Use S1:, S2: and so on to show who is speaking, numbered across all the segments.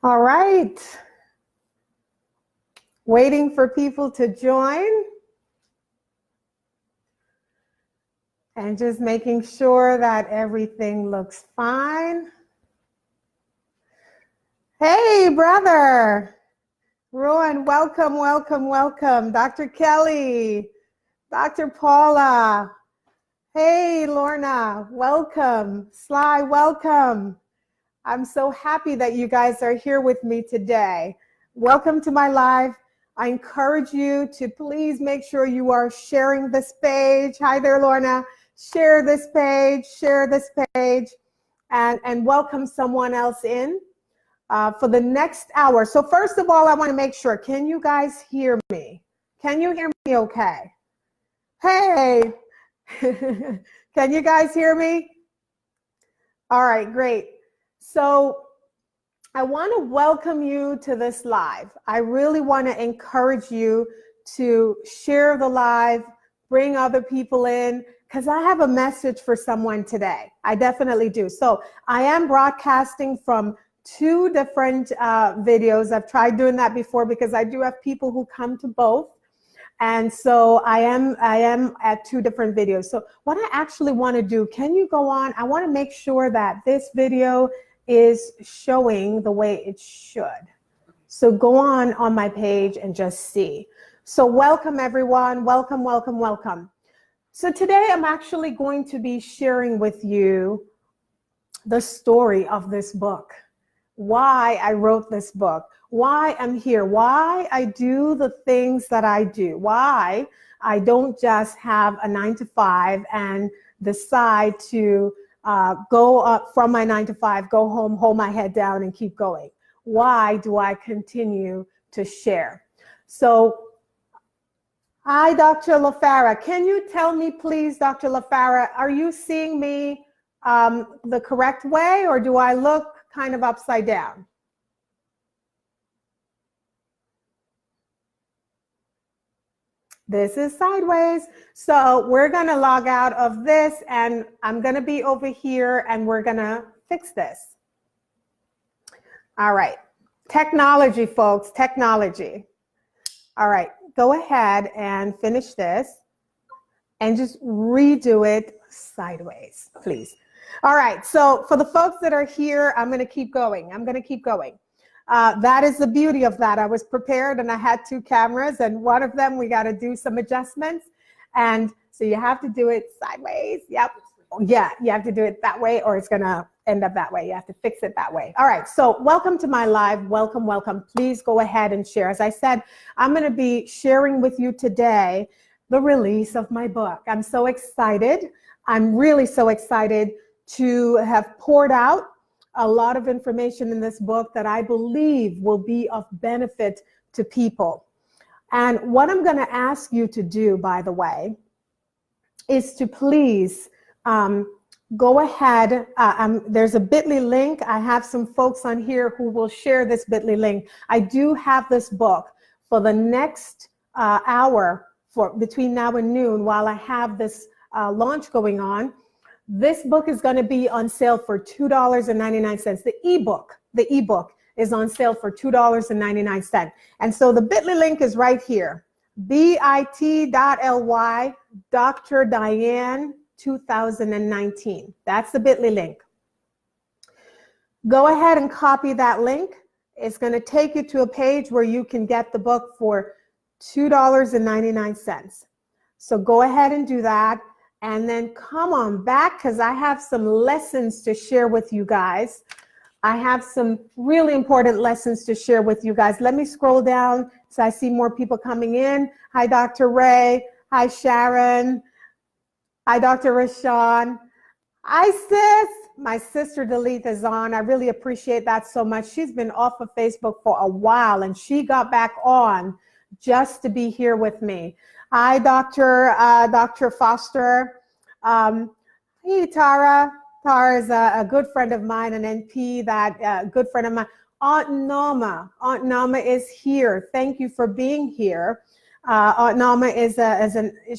S1: All right. Waiting for people to join. And just making sure that everything looks fine. Hey, brother. Rowan, welcome, welcome, welcome. Dr. Kelly, Dr. Paula. Hey, Lorna, welcome. Sly, welcome. I'm so happy that you guys are here with me today. Welcome to my live. I encourage you to please make sure you are sharing this page. Hi there, Lorna. Share this page, and welcome someone else in for the next hour. So first of all, I want to make sure, can you guys hear me? Can you hear me okay? Hey, can you guys hear me? All right, great. So I want to welcome you to this live. I really want to encourage you to share the live, bring other people in, because I have a message for someone today. I definitely do. So I am broadcasting from two different videos. I've tried doing that before because I do have people who come to both. And so I am at two different videos. So what I actually want to do, can you go on? I want to make sure that this video is showing the way it should. So go on my page and just see. So welcome everyone, welcome, welcome, welcome. So today I'm actually going to be sharing with you the story of this book, why I wrote this book, why I'm here, why I do the things that I do, why I don't just have a 9-to-5 and decide to go up from my 9-to-5, go home, hold my head down and keep going. Why do I continue to share? So, hi, Dr. LaFara. Can you tell me, please, Dr. LaFara, are you seeing me the correct way, or do I look kind of upside down? This is sideways. So we're going to log out of this, and I'm going to be over here, and we're going to fix this. All right. Technology, folks, technology. All right. Go ahead and finish this and just redo it sideways, please. All right. So for the folks that are here, I'm going to keep going. That is the beauty of that. I was prepared and I had two cameras, and one of them we got to do some adjustments. And so you have to do it sideways. Yep. Yeah, you have to do it that way or it's going to end up that way. You have to fix it that way. All right. So welcome to my live. Welcome, welcome. Please go ahead and share. As I said, I'm going to be sharing with you today the release of my book. I'm so excited. I'm really so excited to have poured out a lot of information in this book that I believe will be of benefit to people. And what I'm going to ask you to do, by the way, is to please go ahead. There's a bit.ly link. I have some folks on here who will share this bit.ly link. I do have this book for the next hour, for between now and noon, while I have this launch going on. This book is going to be on sale for $2.99. The ebook is on sale for $2.99. And so the bit.ly link is right here. bit.ly Dr. Diane 2019. That's the bit.ly link. Go ahead and copy that link. It's going to take you to a page where you can get the book for $2.99. So go ahead and do that. And then come on back, because I have some lessons to share with you guys. I have some really important lessons to share with you guys. Let me scroll down so I see more people coming in. Hi, Dr. Ray. Hi, Sharon. Hi, Dr. Rashawn. Hi, sis. My sister Delith is on. I really appreciate that so much. She's been off of Facebook for a while, and she got back on just to be here with me. Hi, Dr. Foster. Hey, Tara. Tara is a good friend of mine, an NP, that good friend of mine. Aunt Norma is here. Thank you for being here. Aunt Norma is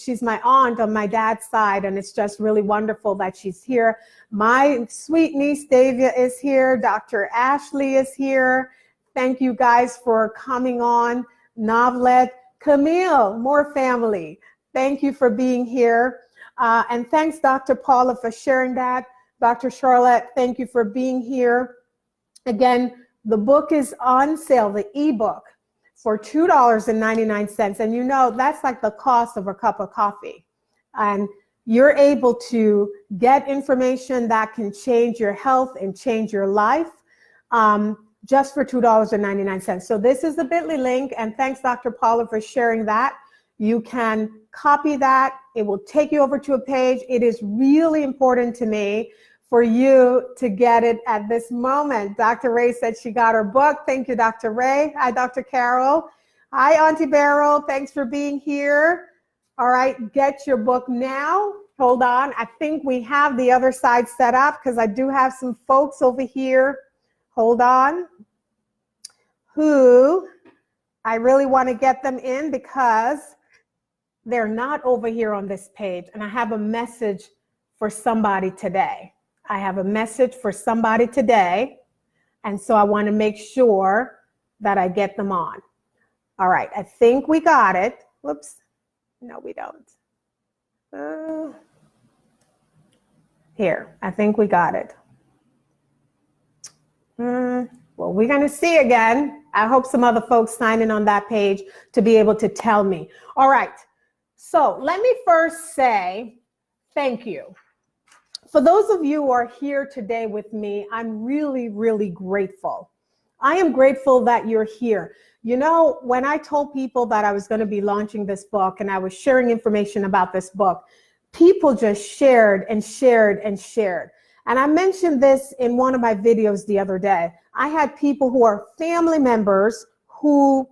S1: she's my aunt on my dad's side, and it's just really wonderful that she's here. My sweet niece Davia is here. Dr. Ashley is here. Thank you guys for coming on. Novlet, Camille, more family. Thank you for being here. And thanks, Dr. Paula, for sharing that. Dr. Charlotte, thank you for being here. Again, the book is on sale, the ebook, for $2.99. And you know, that's like the cost of a cup of coffee. And you're able to get information that can change your health and change your life just for $2.99. So this is the bit.ly link. And thanks, Dr. Paula, for sharing that. You can copy that. It will take you over to a page. It is really important to me for you to get it at this moment. Dr. Ray said she got her book. Thank you, Dr. Ray. Hi, Dr. Carol. Hi, Auntie Beryl. Thanks for being here. All right, get your book now. Hold on. I think we have the other side set up because I do have some folks over here. Hold on. Who I really want to get them in because they're not over here on this page. And I have a message for somebody today. I have a message for somebody today. And so I want to make sure that I get them on. All right, I think we got it. Whoops. No, we don't. Here, I think we got it. Well, we're going to see again. I hope some other folks sign in on that page to be able to tell me. All right. So let me first say thank you. For those of you who are here today with me, I'm really, really grateful. I am grateful that you're here. You know, when I told people that I was going to be launching this book and I was sharing information about this book, people just shared and shared and shared. And I mentioned this in one of my videos the other day. I had people who are family members who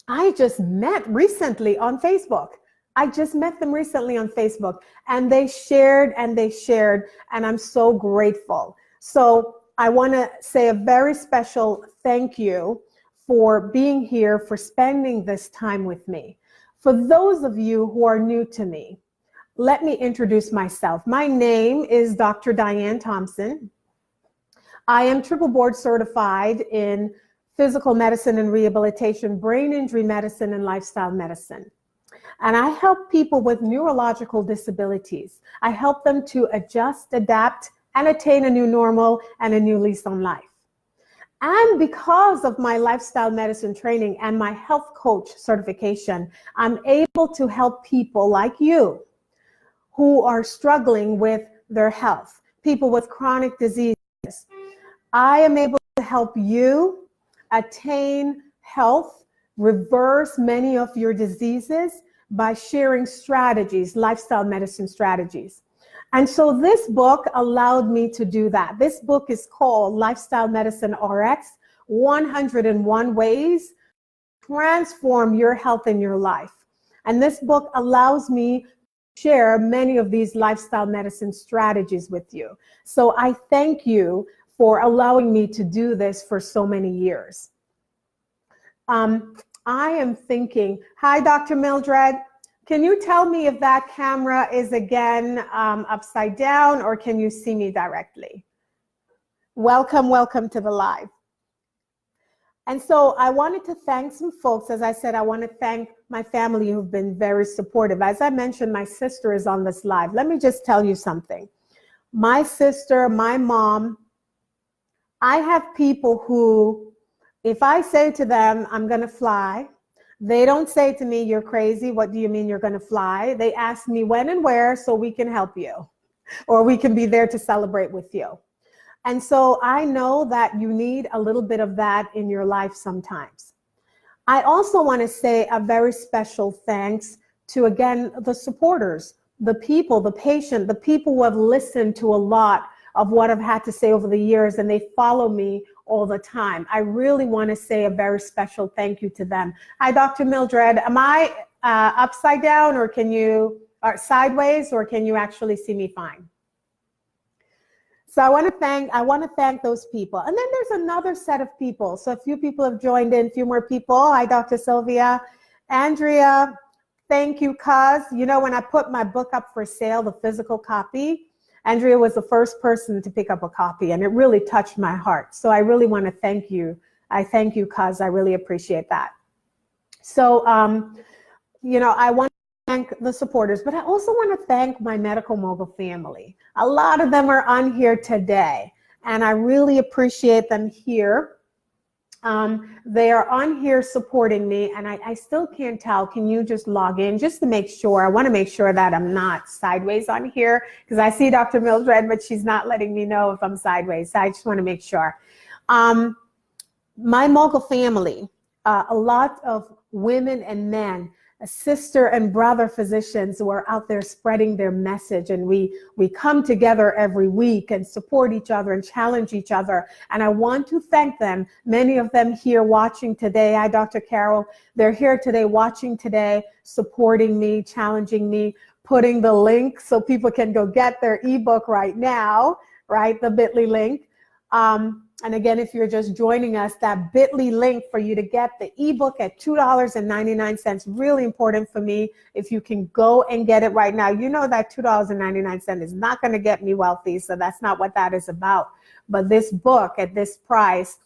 S1: I just met recently on Facebook. I just met them recently on Facebook, and they shared and they shared, and I'm so grateful. So I want to say a very special thank you for being here, for spending this time with me. For those of you who are new to me, let me introduce myself. My name is Dr. Diane Thompson. I am triple board certified in physical medicine and rehabilitation, brain injury medicine, and lifestyle medicine. And I help people with neurological disabilities. I help them to adjust, adapt, and attain a new normal and a new lease on life. And because of my lifestyle medicine training and my health coach certification, I'm able to help people like you who are struggling with their health, people with chronic diseases. I am able to help you attain health, reverse many of your diseases by sharing strategies, lifestyle medicine strategies. And so this book allowed me to do that. This book is called Lifestyle Medicine RX, 101 Ways to Transform Your Health and Your Life. And this book allows me to share many of these lifestyle medicine strategies with you. So I thank you for allowing me to do this for so many years. I am thinking, hi, Dr. Mildred. Can you tell me if that camera is again upside down, or can you see me directly? Welcome, welcome to the live. And so I wanted to thank some folks. As I said, I want to thank my family who've been very supportive. As I mentioned, my sister is on this live. Let me just tell you something. My sister, my mom, I have people who, if I say to them, I'm going to fly, they don't say to me, you're crazy. What do you mean you're going to fly? They ask me when and where so we can help you, or we can be there to celebrate with you. And so I know that you need a little bit of that in your life sometimes. I also want to say a very special thanks to, again, the supporters, the people, the patient, the people who have listened to a lot of what I've had to say over the years, and they follow me all the time. I really want to say a very special thank you to them. Hi, Dr. Mildred. Am I upside down, or can you, sideways, or can you actually see me fine? So I want to thank those people. And then there's another set of people. So a few people have joined in, a few more people. Hi, Dr. Sylvia. Andrea, thank you, cuz. You know, when I put my book up for sale, the physical copy, Andrea was the first person to pick up a copy, and it really touched my heart. So I really want to thank you I thank you, cuz. I really appreciate that. So, you know, I want to thank the supporters, but I also want to thank my Medical Mogul family. A lot of them are on here today, and I really appreciate them here. They are on here supporting me, and I still can't tell. Can you just log in just to make sure? I want to make sure that I'm not sideways on here, because I see Dr. Mildred, but she's not letting me know if I'm sideways. So I just want to make sure. My Mogul family, a lot of women and men, sister and brother physicians who are out there spreading their message, and we come together every week and support each other and challenge each other. And I want to thank them. Many of them here watching today. Hi, Dr. Carol. They're here today, watching today, supporting me, challenging me, putting the link so people can go get their ebook right now, right? The bit.ly link. And again, if you're just joining us, that bit.ly link for you to get the ebook at $2.99, really important for me. If you can go and get it right now, you know that $2.99 is not going to get me wealthy, so that's not what that is about. But this book at this price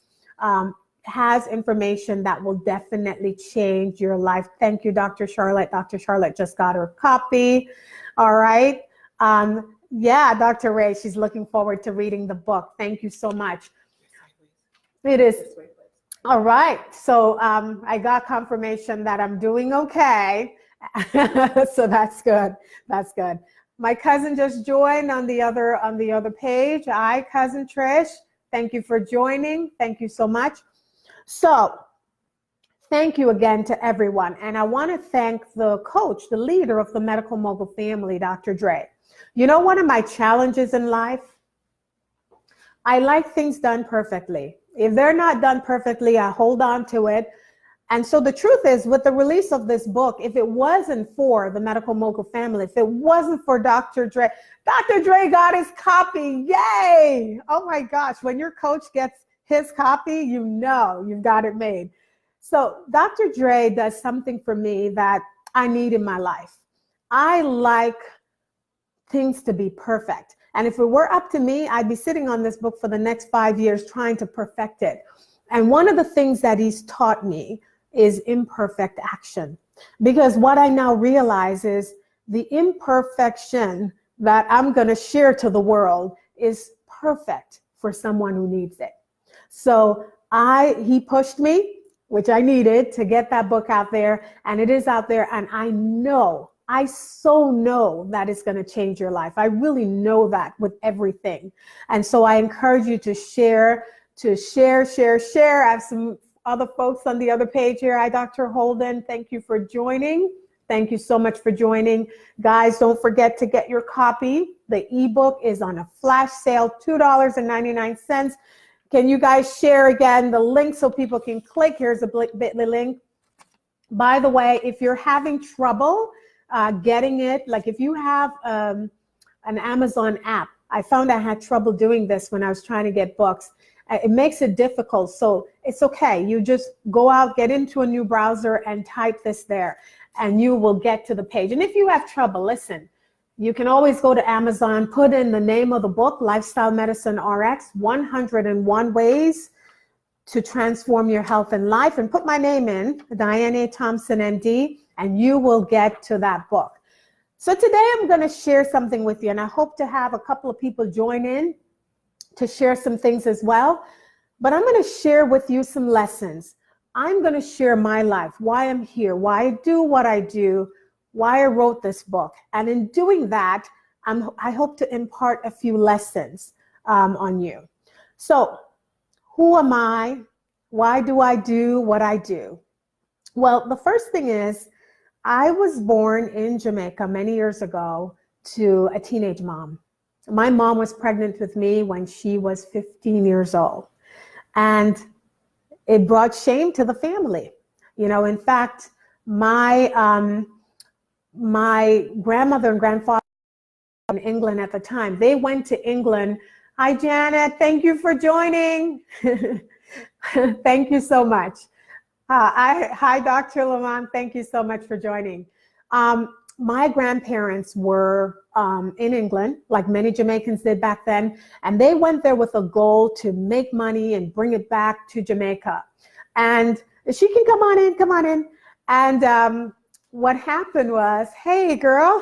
S1: has information that will definitely change your life. Thank you, Dr. Charlotte. Dr. Charlotte just got her copy. All right. Yeah, Dr. Ray, she's looking forward to reading the book. Thank you so much. It is. All right. So I got confirmation that I'm doing okay. So that's good. That's good. My cousin just joined on the other page. Hi, cousin Trish. Thank you for joining. Thank you so much. So thank you again to everyone. And I want to thank the coach, the leader of the Medical Mogul family, Dr. Dre. You know, one of my challenges in life, I like things done perfectly. If they're not done perfectly, I hold on to it. And so the truth is, with the release of this book, if it wasn't for the Medical Mogul family, if it wasn't for Dr. Dre got his copy. Yay! Oh my gosh, when your coach gets his copy, you know you've got it made. So Dr. Dre does something for me that I need in my life. I like things to be perfect. And if it were up to me, I'd be sitting on this book for the next 5 years trying to perfect it. And one of the things that he's taught me is imperfect action. Because what I now realize is the imperfection that I'm going to share to the world is perfect for someone who needs it. So he pushed me, which I needed to get that book out there, and it is out there. And I so know that it's going to change your life. I really know that with everything. And so I encourage you to share. I have some other folks on the other page here. Hi, Dr. Holden. Thank you for joining. Thank you so much for joining. Guys, don't forget to get your copy. The ebook is on a flash sale, $2.99. Can you guys share again the link so people can click? Here's a bit.ly link. By the way, if you're having trouble getting it, like if you have an Amazon app, I found I had trouble doing this when I was trying to get books. It makes it difficult, so it's okay. You just go out, get into a new browser and type this there, and you will get to the page. And if you have trouble, listen, you can always go to Amazon, put in the name of the book, Lifestyle Medicine RX, 101 Ways to Transform Your Health and Life, and put my name in, Diane Thompson, MD, and you will get to that book. So today I'm going to share something with you, and I hope to have a couple of people join in to share some things as well. But I'm going to share with you some lessons. I'm going to share my life, why I'm here, why I do what I do, why I wrote this book. And in doing that, I hope to impart a few lessons on you. So who am I? Why do I do what I do? Well, the first thing is, I was born in Jamaica many years ago to a teenage mom. My mom was pregnant with me when she was 15 years old. And it brought shame to the family. You know, in fact, my grandmother and grandfather in England at the time, they went to England. Hi, Janet. Thank you for joining. Thank you so much. Hi, Dr. Lamont. Thank you so much for joining. my grandparents were in England, like many Jamaicans did back then, and they went there with a goal to make money and bring it back to Jamaica. And she can come on in, come on in. And what happened was, hey, girl,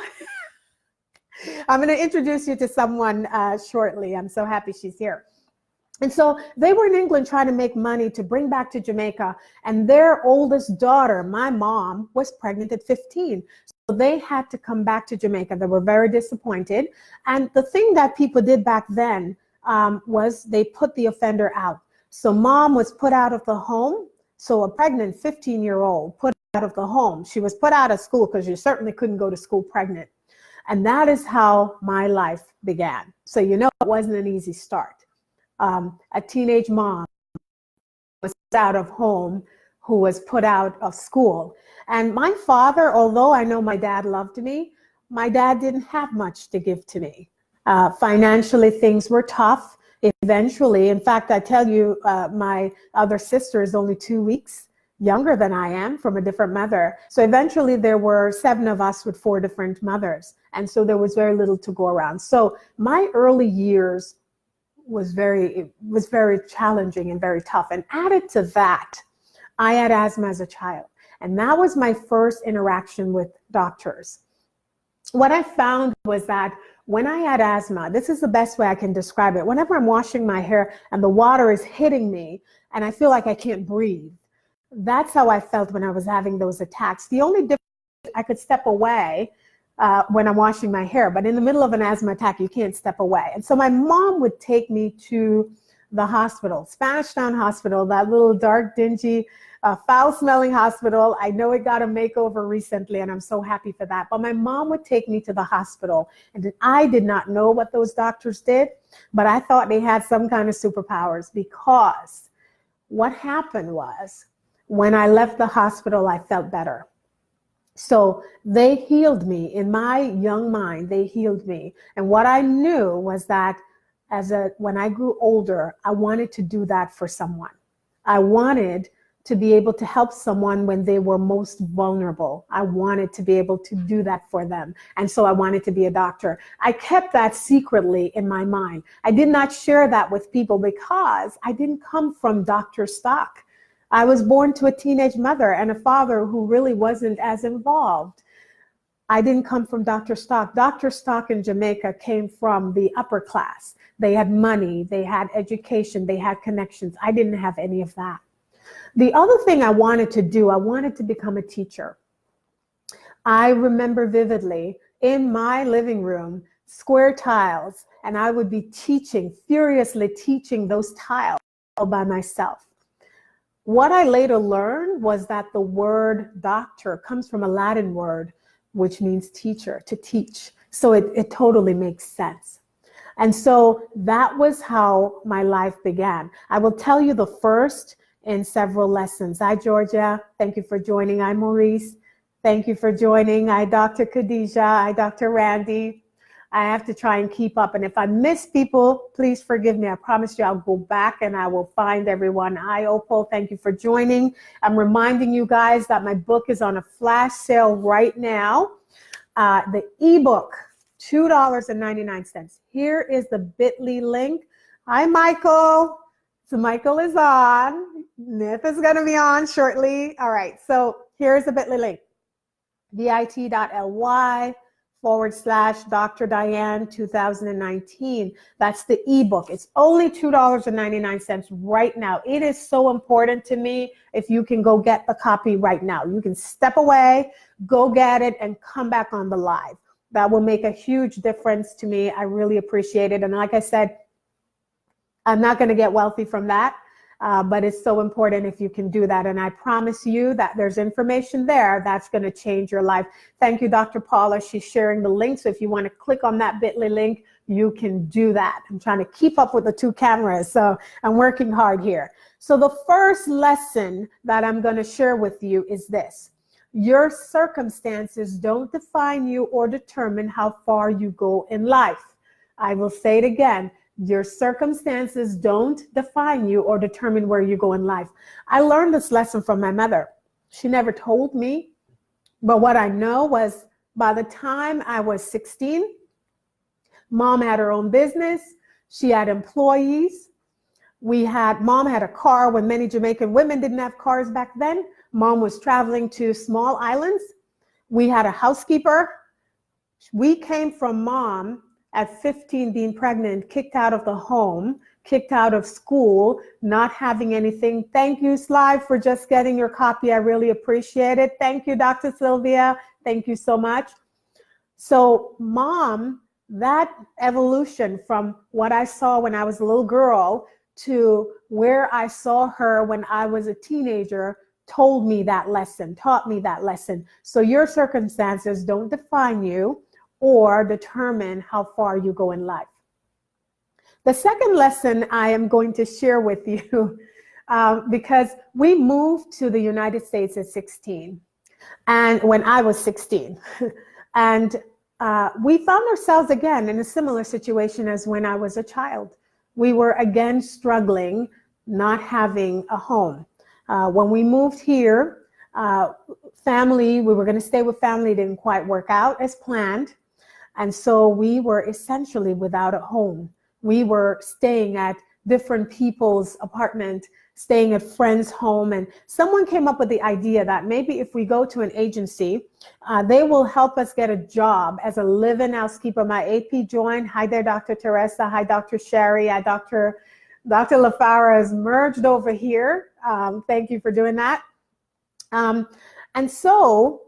S1: I'm going to introduce you to someone shortly. I'm so happy she's here. And so they were in England trying to make money to bring back to Jamaica. And their oldest daughter, my mom, was pregnant at 15. So they had to come back to Jamaica. They were very disappointed. And the thing that people did back then was they put the offender out. So mom was put out of the home. So a pregnant 15-year-old put out of the home. She was put out of school because you certainly couldn't go to school pregnant. And that is how my life began. So you know it wasn't an easy start. A teenage mom was out of home who was put out of school. And my father, although I know my dad loved me, my dad didn't have much to give to me. Financially, things were tough. Eventually, in fact, I tell you, my other sister is only 2 weeks younger than I am, from a different mother. So eventually there were 7 of us with 4 different mothers. And so there was very little to go around. So my early years was very challenging and very tough. And added to that, I had asthma as a child. And that was my first interaction with doctors. What I found was that when I had asthma, this is the best way I can describe it. Whenever I'm washing my hair and the water is hitting me and I feel like I can't breathe, that's how I felt when I was having those attacks. The only difference, I could step away when I'm washing my hair, but in the middle of an asthma attack, you can't step away. And so my mom would take me to the hospital, Spanish Town Hospital, that little dark, dingy, foul-smelling hospital. I know it got a makeover recently, and I'm so happy for that. But my mom would take me to the hospital, and I did not know what those doctors did, but I thought they had some kind of superpowers, because what happened was, when I left the hospital, I felt better. So they healed me. In my young mind, they healed me. And what I knew was that when I grew older, I wanted to do that for someone. I wanted to be able to help someone when they were most vulnerable. I wanted to be able to do that for them. And so I wanted to be a doctor. I kept that secretly in my mind. I did not share that with people because I didn't come from doctor stock. I was born to a teenage mother and a father who really wasn't as involved. I didn't come from Dr. Stock. Dr. Stock in Jamaica came from the upper class. They had money, they had education, they had connections. I didn't have any of that. The other thing I wanted to do, I wanted to become a teacher. I remember vividly in my living room, square tiles, and I would be teaching, furiously teaching those tiles all by myself. What I later learned was that the word doctor comes from a Latin word, which means teacher, to teach. So it totally makes sense. And so that was how my life began. I will tell you the first in several lessons. Hi, Georgia. Thank you for joining. Hi, Maurice. Thank you for joining. Hi, Dr. Khadijah. Hi, Dr. Randy. I have to try and keep up. And if I miss people, please forgive me. I promise you I'll go back and I will find everyone. Hi, Opal. Thank you for joining. I'm reminding you guys that my book is on a flash sale right now. The ebook, $2.99. Here is the bit.ly link. Hi, Michael. So Michael is on. Nith is going to be on shortly. All right. So here's the bit.ly link. bit.ly/Dr. Diane 2019. That's the ebook. It's only $2.99 right now. It is so important to me if you can go get the copy right now. You can step away, go get it, and come back on the live. That will make a huge difference to me. I really appreciate it. And like I said, I'm not going to get wealthy from that. But it's so important if you can do that. And I promise you that there's information there that's going to change your life. Thank you, Dr. Paula. She's sharing the link. So if you want to click on that bit.ly link, you can do that. I'm trying to keep up with the 2 cameras, so I'm working hard here. So the first lesson that I'm going to share with you is this. Your circumstances don't define you or determine how far you go in life. I will say it again. Your circumstances don't define you or determine where you go in life. I learned this lesson from my mother. She never told me, but what I know was By the time I was 16, mom had her own business. She had employees. Mom had a car when many Jamaican women didn't have cars back then. Mom was traveling to small islands. We had a housekeeper. We came from mom at 15 being pregnant, kicked out of the home, kicked out of school, not having anything. Thank you, Sly, for just getting your copy. I really appreciate it. Thank you, Dr. Sylvia. Thank you so much. So mom, that evolution from what I saw when I was a little girl to where I saw her when I was a teenager told me that lesson, taught me that lesson. So your circumstances don't define you or determine how far you go in life. The second lesson I am going to share with you, because we moved to the United States at 16, and when I was 16, and we found ourselves again in a similar situation as when I was a child. We were again struggling, not having a home. When we moved here, we were going to stay with family, didn't quite work out as planned. And so we were essentially without a home. We were staying at different people's apartment, staying at friends' home. And someone came up with the idea that maybe if we go to an agency, they will help us get a job as a live-in housekeeper. My AP joined. Hi there, Dr. Teresa. Hi, Dr. Sherry. Hi, Dr. LaFara has merged over here. Thank you for doing that. And so,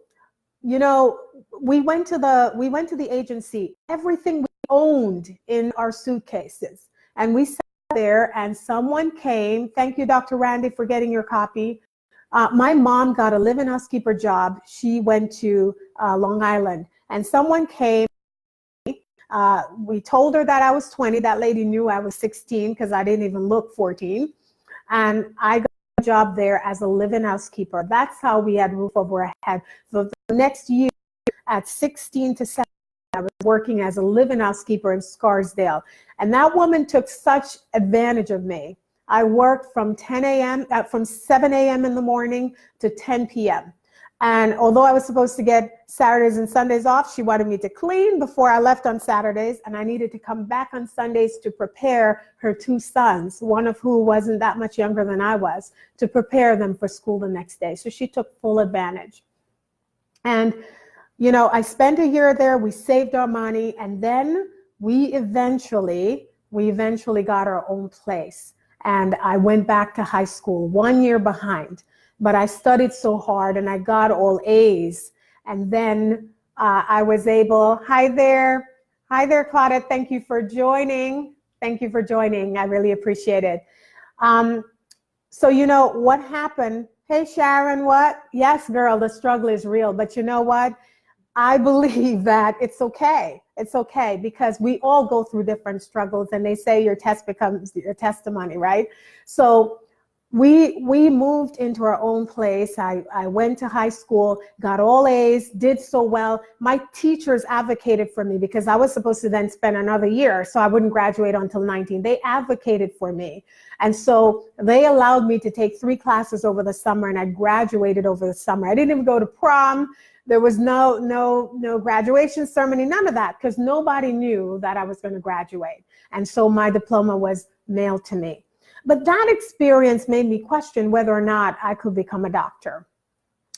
S1: you know, we went to the agency, everything we owned in our suitcases. And we sat there and someone came. Thank you, Dr. Randy, for getting your copy. My mom got a live-in housekeeper job. She went to Long Island, and someone came. We told her that I was 20. That lady knew I was 16 because I didn't even look 14. And I got a job there as a live-in housekeeper. That's how we had roof over our head. So the next year, at 16 to 17, I was working as a live-in housekeeper in Scarsdale. And that woman took such advantage of me. I worked from 7 a.m. in the morning to 10 p.m. And although I was supposed to get Saturdays and Sundays off, she wanted me to clean before I left on Saturdays, and I needed to come back on Sundays to prepare her two sons, one of who wasn't that much younger than I was, to prepare them for school the next day. So she took full advantage. And, you know, I spent a year there, we saved our money, and then we eventually got our own place. And I went back to high school 1 year behind. But I studied so hard and I got all A's. And then I was able, hi there, Claudette, thank you for joining. Thank you for joining, I really appreciate it. So you know what happened? Hey Sharon, what? Yes, girl, the struggle is real, but you know what? I believe that it's okay. It's okay because we all go through different struggles, and they say your test becomes your testimony, right? So we moved into our own place. I went to high school, got all A's, did so well. My teachers advocated for me because I was supposed to then spend another year, so I wouldn't graduate until 19. They advocated for me. And so they allowed me to take 3 classes over the summer, and I graduated over the summer. I didn't even go to prom. There was no graduation ceremony, none of that, because nobody knew that I was going to graduate. And so my diploma was mailed to me. But that experience made me question whether or not I could become a doctor,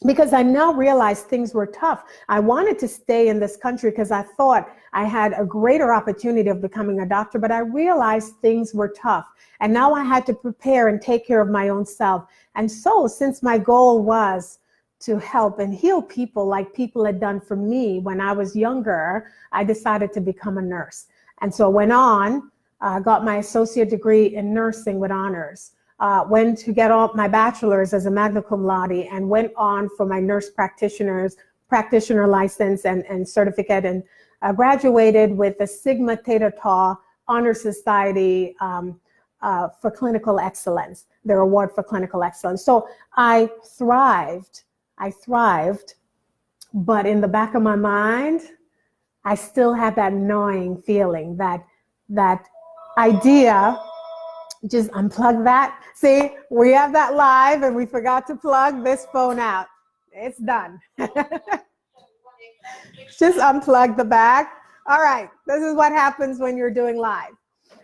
S1: because I now realized things were tough. I wanted to stay in this country because I thought I had a greater opportunity of becoming a doctor, but I realized things were tough. And now I had to prepare and take care of my own self. And so since my goal was to help and heal people like people had done for me when I was younger, I decided to become a nurse. And so I went on, got my associate degree in nursing with honors, went to get all my bachelor's as a magna cum laude, and went on for my nurse practitioner license and certificate, and graduated with the Sigma Theta Tau Honor Society for clinical excellence, their award for clinical excellence. So I thrived, but in the back of my mind, I still had that gnawing feeling, that idea. Just unplug that. See, we have that live and we forgot to plug this phone out. It's done. Just unplug the back. All right, this is what happens when you're doing live.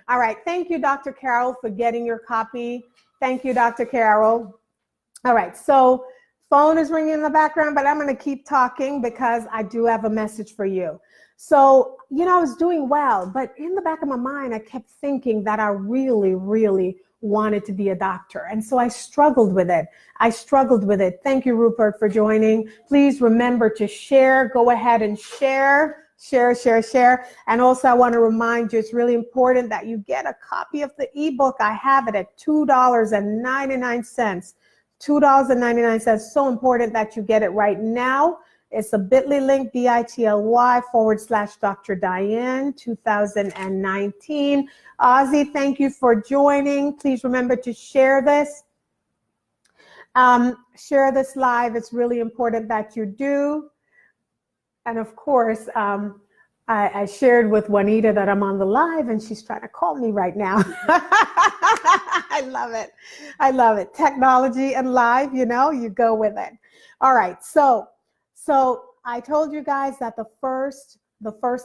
S1: All right, thank you, Dr. Carol, for getting your copy. Thank you, Dr. Carol. All right, so phone is ringing in the background, but I'm going to keep talking because I do have a message for you. So, you know, I was doing well, but in the back of my mind, I kept thinking that I really, really wanted to be a doctor. And so I struggled with it. Thank you, Rupert, for joining. Please remember to share. Go ahead and share. And also I want to remind you, it's really important that you get a copy of the ebook. I have it at $2.99. $2.99. So important that you get it right now. It's a bit.ly link, bit.ly/Dr. Diane 2019. Ozzy, thank you for joining. Please remember to share this. Share this live. It's really important that you do. And of course, I shared with Juanita that I'm on the live and she's trying to call me right now. I love it. I love it. Technology and live, you know, you go with it. All right. So I told you guys that the first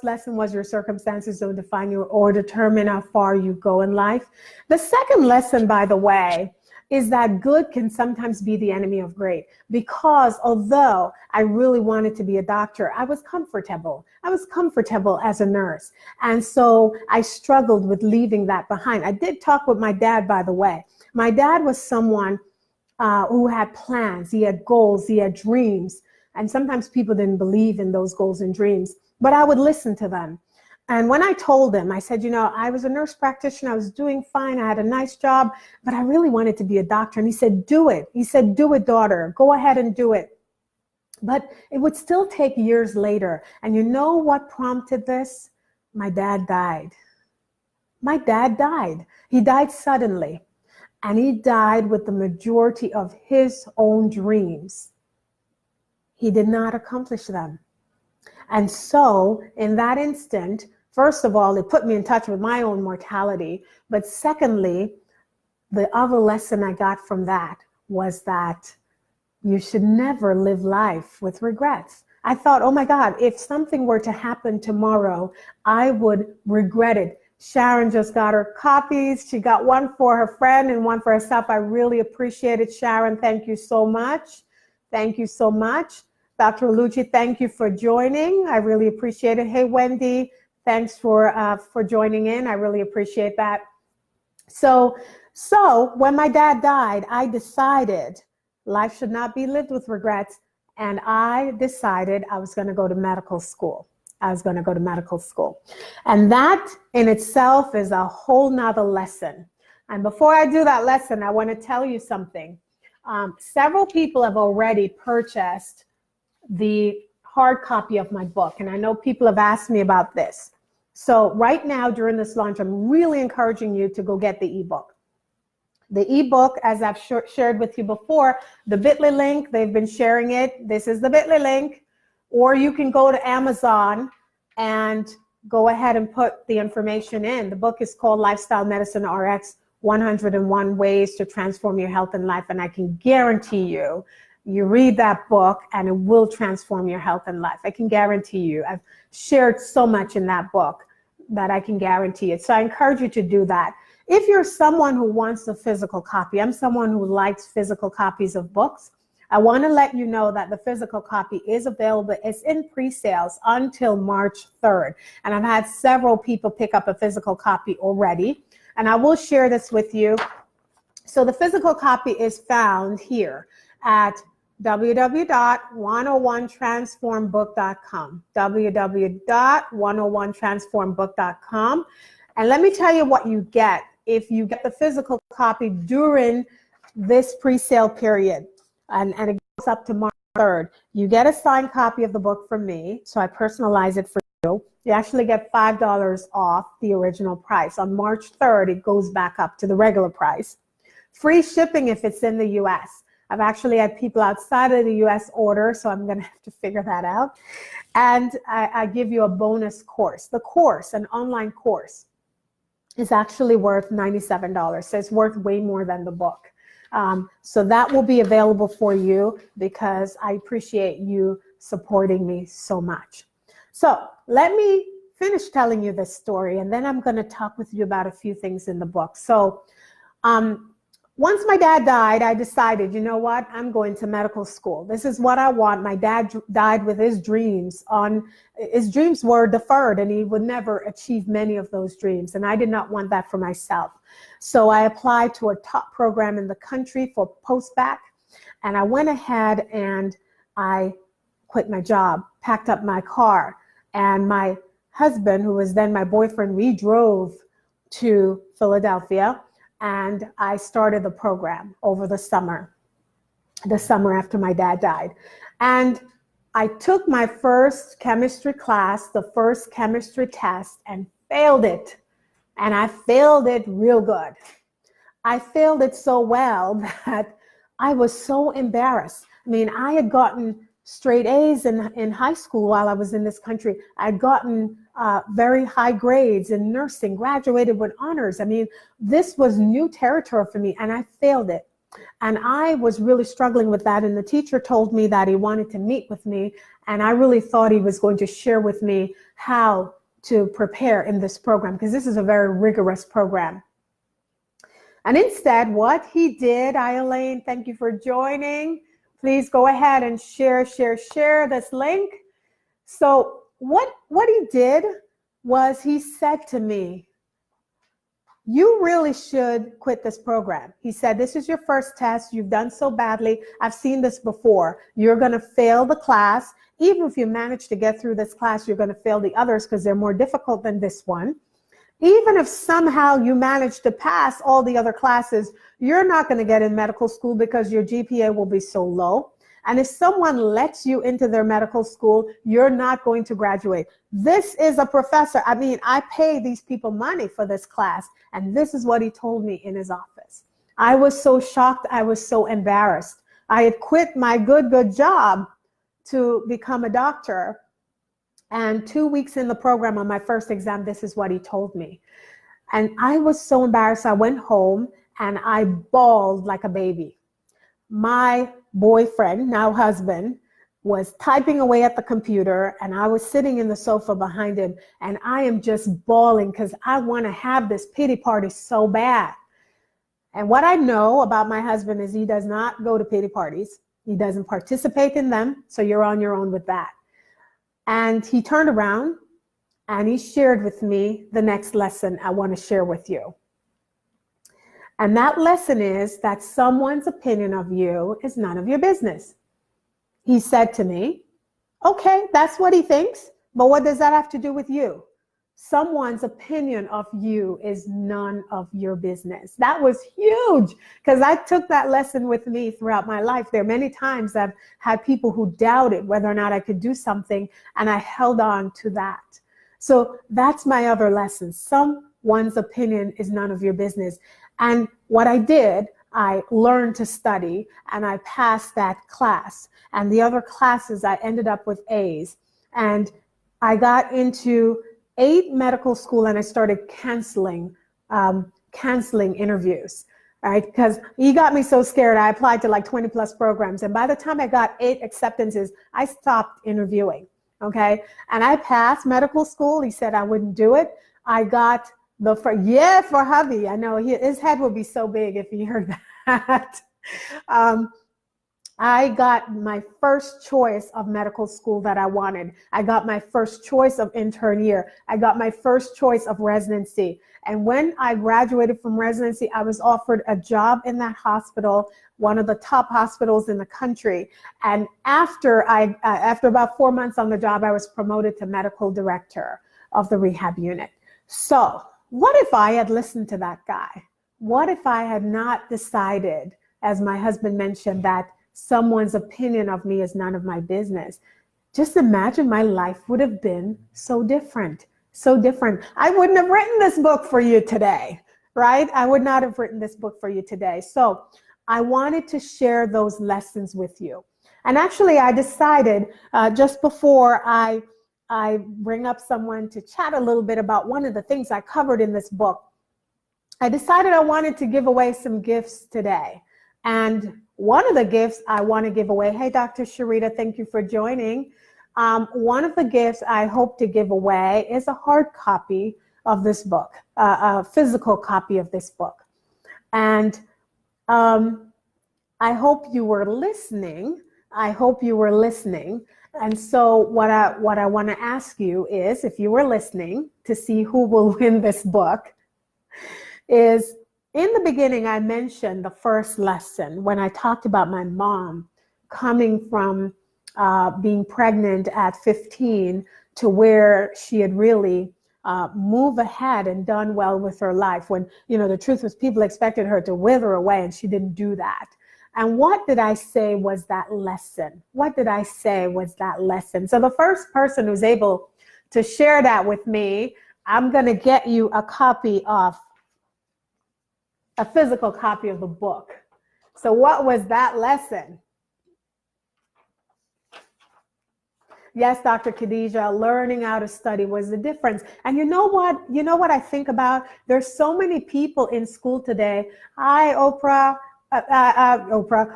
S1: lesson was your circumstances don't define you or determine how far you go in life. The second lesson, by the way, is that good can sometimes be the enemy of great, because although I really wanted to be a doctor, I was comfortable. I was comfortable as a nurse. And so I struggled with leaving that behind. I did talk with my dad, by the way. My dad was someone who had plans, he had goals, he had dreams. And sometimes people didn't believe in those goals and dreams, but I would listen to them. And when I told him, I said, you know, I was a nurse practitioner, I was doing fine, I had a nice job, but I really wanted to be a doctor. And he said, do it. He said, do it, daughter. Go ahead and do it. But it would still take years later. And you know what prompted this? My dad died. My dad died. He died suddenly. And he died with the majority of his own dreams. He did not accomplish them. And so in that instant, first of all, it put me in touch with my own mortality. But secondly, the other lesson I got from that was that you should never live life with regrets. I thought, oh my God, if something were to happen tomorrow, I would regret it. Sharon just got her copies. She got one for her friend and one for herself. I really appreciate it, Sharon. Thank you so much. Thank you so much. Dr. Lucci, thank you for joining. I really appreciate it. Hey, Wendy, thanks for joining in. I really appreciate that. So when my dad died, I decided life should not be lived with regrets. And I decided I was going to go to medical school. And that in itself is a whole nother lesson. And before I do that lesson, I want to tell you something. Several people have already purchased the hard copy of my book. And I know people have asked me about this. So right now during this launch, I'm really encouraging you to go get the ebook. The ebook, as I've shared with you before, the bit.ly link, they've been sharing it. This is the bit.ly link. Or you can go to Amazon and go ahead and put the information in. The book is called Lifestyle Medicine RX, 101 Ways to Transform Your Health and Life. And I can guarantee you, you read that book and it will transform your health and life. I can guarantee you. I've shared so much in that book that I can guarantee it. So I encourage you to do that. If you're someone who wants a physical copy, I'm someone who likes physical copies of books. I want to let you know that the physical copy is available. It's in pre-sales until March 3rd. And I've had several people pick up a physical copy already. And I will share this with you. So the physical copy is found here at www.101transformbook.com, www.101transformbook.com. And let me tell you what you get if you get the physical copy during this pre-sale period. And it goes up to March 3rd. You get a signed copy of the book from me, so I personalize it for you. You actually get $5 off the original price. On March 3rd, it goes back up to the regular price. Free shipping if it's in the US. I've actually had people outside of the US order, so I'm going to have to figure that out. And I give you a bonus course. The course, an online course, is actually worth $97. So it's worth way more than the book. So that will be available for you because I appreciate you supporting me so much. So let me finish telling you this story, and then I'm going to talk with you about a few things in the book. So once my dad died, I decided, you know what, I'm going to medical school. This is what I want. My dad died with his dreams were deferred, and he would never achieve many of those dreams. And I did not want that for myself. So I applied to a top program in the country for post-bac, and I went ahead and I quit my job, packed up my car, and my husband, who was then my boyfriend, we drove to Philadelphia. And I started the program over the summer after my dad died. And I took my first chemistry class, the first chemistry test, and failed it. And I failed it real good. I failed it so well that I was so embarrassed. I mean, I had gotten straight A's in high school while I was in this country. I'd gotten very high grades in nursing, graduated with honors. I mean, this was new territory for me, and I failed it. And I was really struggling with that. And the teacher told me that he wanted to meet with me. And I really thought he was going to share with me how to prepare in this program, because this is a very rigorous program. And instead, what he did, Elaine, thank you for joining. Please go ahead and share this link. So what he did was he said to me, you really should quit this program. He said, this is your first test. You've done so badly. I've seen this before. You're going to fail the class. Even if you manage to get through this class, you're going to fail the others because they're more difficult than this one. Even if somehow you manage to pass all the other classes, you're not going to get in medical school because your GPA will be so low. And if someone lets you into their medical school, you're not going to graduate. This is a professor. I mean, I pay these people money for this class. And this is what he told me in his office. I was so shocked. I was so embarrassed. I had quit my good job to become a doctor. And 2 weeks in the program on my first exam, this is what he told me. And I was so embarrassed. I went home and I bawled like a baby. My boyfriend, now husband, was typing away at the computer, and I was sitting in the sofa behind him, and I am just bawling because I want to have this pity party so bad. And what I know about my husband is he does not go to pity parties. He doesn't participate in them, so you're on your own with that. And he turned around and he shared with me the next lesson I want to share with you. And that lesson is that someone's opinion of you is none of your business. He said to me, okay, that's what he thinks, but what does that have to do with you? Someone's opinion of you is none of your business. That was huge because I took that lesson with me throughout my life. There are many times I've had people who doubted whether or not I could do something, and I held on to that. So that's my other lesson. Someone's opinion is none of your business. And what I did, I learned to study, and I passed that class. And the other classes, I ended up with A's. And I got into 8 medical school, and I started canceling interviews, right? Because he got me so scared. I applied to like 20 plus programs. And by the time I got 8 acceptances, I stopped interviewing, okay? And I passed medical school. He said I wouldn't do it. I got for hubby. I know his head would be so big if he heard that. I got my first choice of medical school that I wanted. I got my first choice of intern year. I got my first choice of residency. And when I graduated from residency, I was offered a job in that hospital, one of the top hospitals in the country. And after about 4 months on the job, I was promoted to medical director of the rehab unit. So what if I had listened to that guy? What if I had not decided, as my husband mentioned, that someone's opinion of me is none of my business? Just imagine my life would have been so different, so different. I wouldn't have written this book for you today, right? I would not have written this book for you today. So I wanted to share those lessons with you. And actually, I decided just before I bring up someone to chat a little bit about one of the things I covered in this book, I decided I wanted to give away some gifts today. And One of the gifts I want to give away, hey, Dr. Sharita, thank you for joining. One of the gifts I hope to give away is a hard copy of this book, a physical copy of this book. And I hope you were listening. And so what I want to ask you is, if you were listening to see who will win this book, is in the beginning, I mentioned the first lesson when I talked about my mom coming from being pregnant at 15 to where she had really moved ahead and done well with her life, when, you know, the truth was people expected her to wither away and she didn't do that. And what did I say was that lesson? So the first person who's able to share that with me, I'm going to get you a physical copy of the book. So what was that lesson? Yes, Dr. Khadija, learning how to study was the difference. And you know what I think about? There's so many people in school today. Hi, Oprah.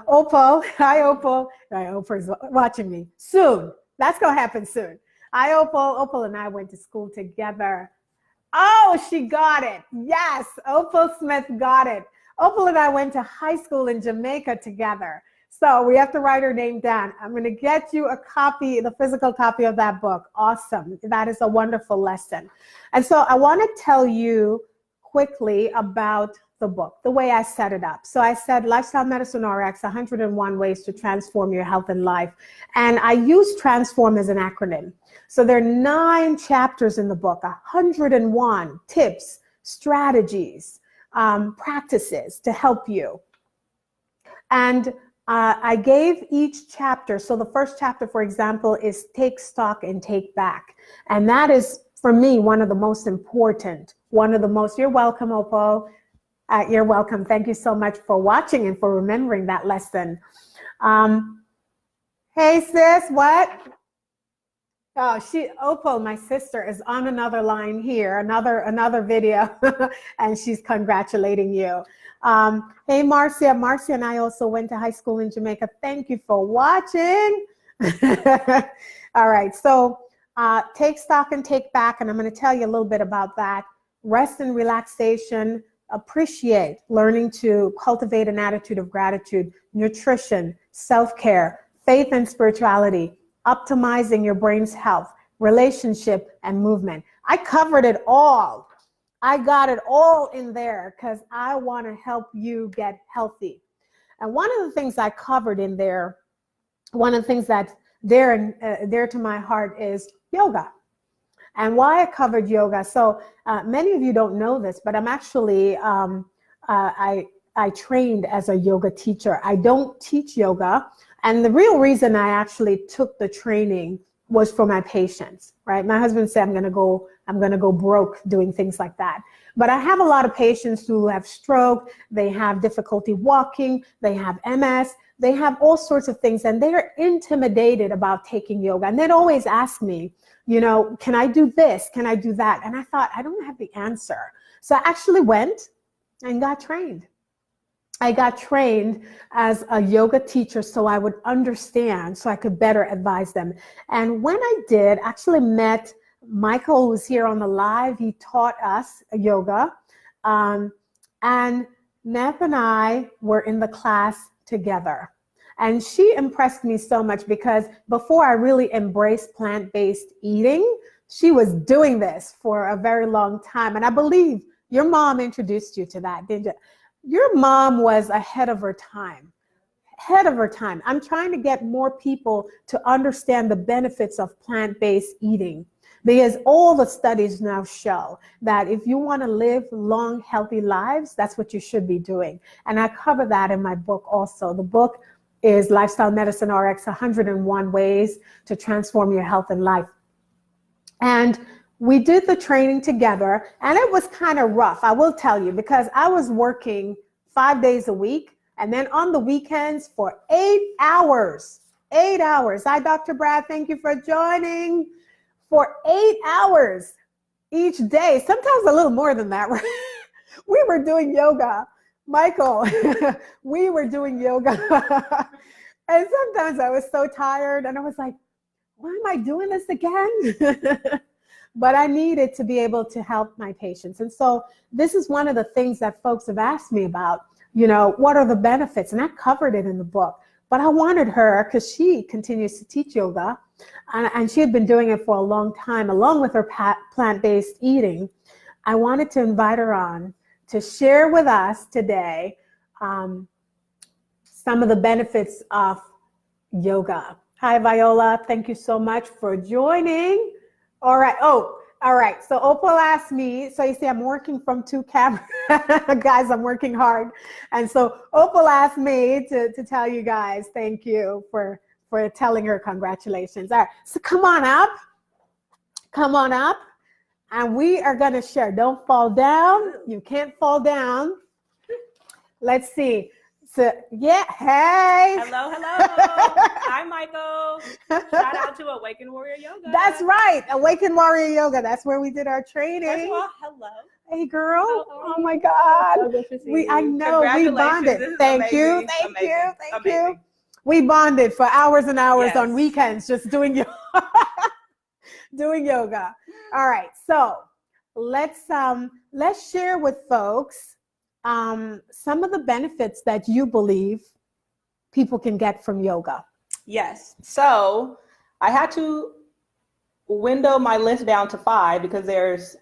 S1: Opal. Hi, Opal. Oprah's watching me. Soon. That's going to happen soon. Hi, Opal. Opal and I went to school together. Oh, she got it. Yes, Opal Smith got it. Opal and I went to high school in Jamaica together. So we have to write her name down. I'm going to get you a copy, the physical copy of that book. Awesome. That is a wonderful lesson. And so I want to tell you quickly about the book, the way I set it up. So I said Lifestyle Medicine RX, 101 Ways to Transform Your Health and Life. And I use transform as an acronym. So there are 9 chapters in the book, 101 tips, strategies, practices to help you. And I gave each chapter. So the first chapter, for example, is Take Stock and Take Back. And that is, for me, one of the most important, you're welcome, Opal. You're welcome. Thank you so much for watching and for remembering that lesson. Hey, sis, what? Oh, Opal, my sister, is on another line here, another video, and she's congratulating you. Hey, Marcia. Marcia and I also went to high school in Jamaica. Thank you for watching. All right, so Take Stock and Take Back, and I'm going to tell you a little bit about that. Rest and relaxation, appreciate, learning to cultivate an attitude of gratitude, nutrition, self-care, faith and spirituality, optimizing your brain's health, relationship, and movement. I covered it all. I got it all in there because I want to help you get healthy. And one of the things I covered in there, one of the things that's dear to my heart is yoga. And why I covered yoga. So many of you don't know this, but I'm actually, I trained as a yoga teacher. I don't teach yoga. And the real reason I actually took the training was for my patients, right? My husband said, I'm going to go broke doing things like that. But I have a lot of patients who have stroke, they have difficulty walking, they have MS, they have all sorts of things, and they're intimidated about taking yoga. And they'd always ask me, you know, can I do this? Can I do that? And I thought, I don't have the answer. So I actually went and got trained. I got trained as a yoga teacher so I would understand, so I could better advise them. And when I did, actually met Michael, who's here on the live. He taught us yoga. And Neth and I were in the class together. And she impressed me so much because before I really embraced plant-based eating, she was doing this for a very long time. And I believe your mom introduced you to that, didn't you? Your mom was ahead of her time. I'm trying to get more people to understand the benefits of plant-based eating, because all the studies now show that if you want to live long, healthy lives, that's what you should be doing. And I cover that in my book also. The book is Lifestyle Medicine RX, 101 Ways to Transform Your Health and Life. And we did the training together, and it was kind of rough, I will tell you, because I was working 5 days a week, and then on the weekends for 8 hours. 8 hours. Hi, Dr. Brad, thank you for joining. For 8 hours each day, sometimes a little more than that. We were doing yoga Michael, we were doing yoga. And sometimes I was so tired and I was like, why am I doing this again? But I needed to be able to help my patients. And so this is one of the things that folks have asked me about, what are the benefits? And I covered it in the book. But I wanted her, because she continues to teach yoga, and she had been doing it for a long time, along with her plant-based eating. I wanted to invite her on to share with us today some of the benefits of yoga. Hi, Viola. Thank you so much for joining. All right. Oh, all right. So Opal asked me, so you see I'm working from two cameras. Guys, I'm working hard. And so Opal asked me to tell you guys, thank you for telling her congratulations. All right. So come on up. Come on up. And we are going to share. Don't fall down. You can't fall down. Let's see. So, yeah, hey.
S2: Hello. Hi, Michael. Shout out to Awaken Warrior Yoga.
S1: That's right. Awaken Warrior Yoga. That's where we did our training.
S2: First of all, hello.
S1: Hey, girl. Oh, my God.
S2: So good to see you.
S1: I know. We bonded. Thank you. Thank you. We bonded for hours and hours on weekends just doing yoga. Doing yoga. All right. So let's share with folks some of the benefits that you believe people can get from yoga.
S2: Yes. So I had to window my list down to 5 because there's,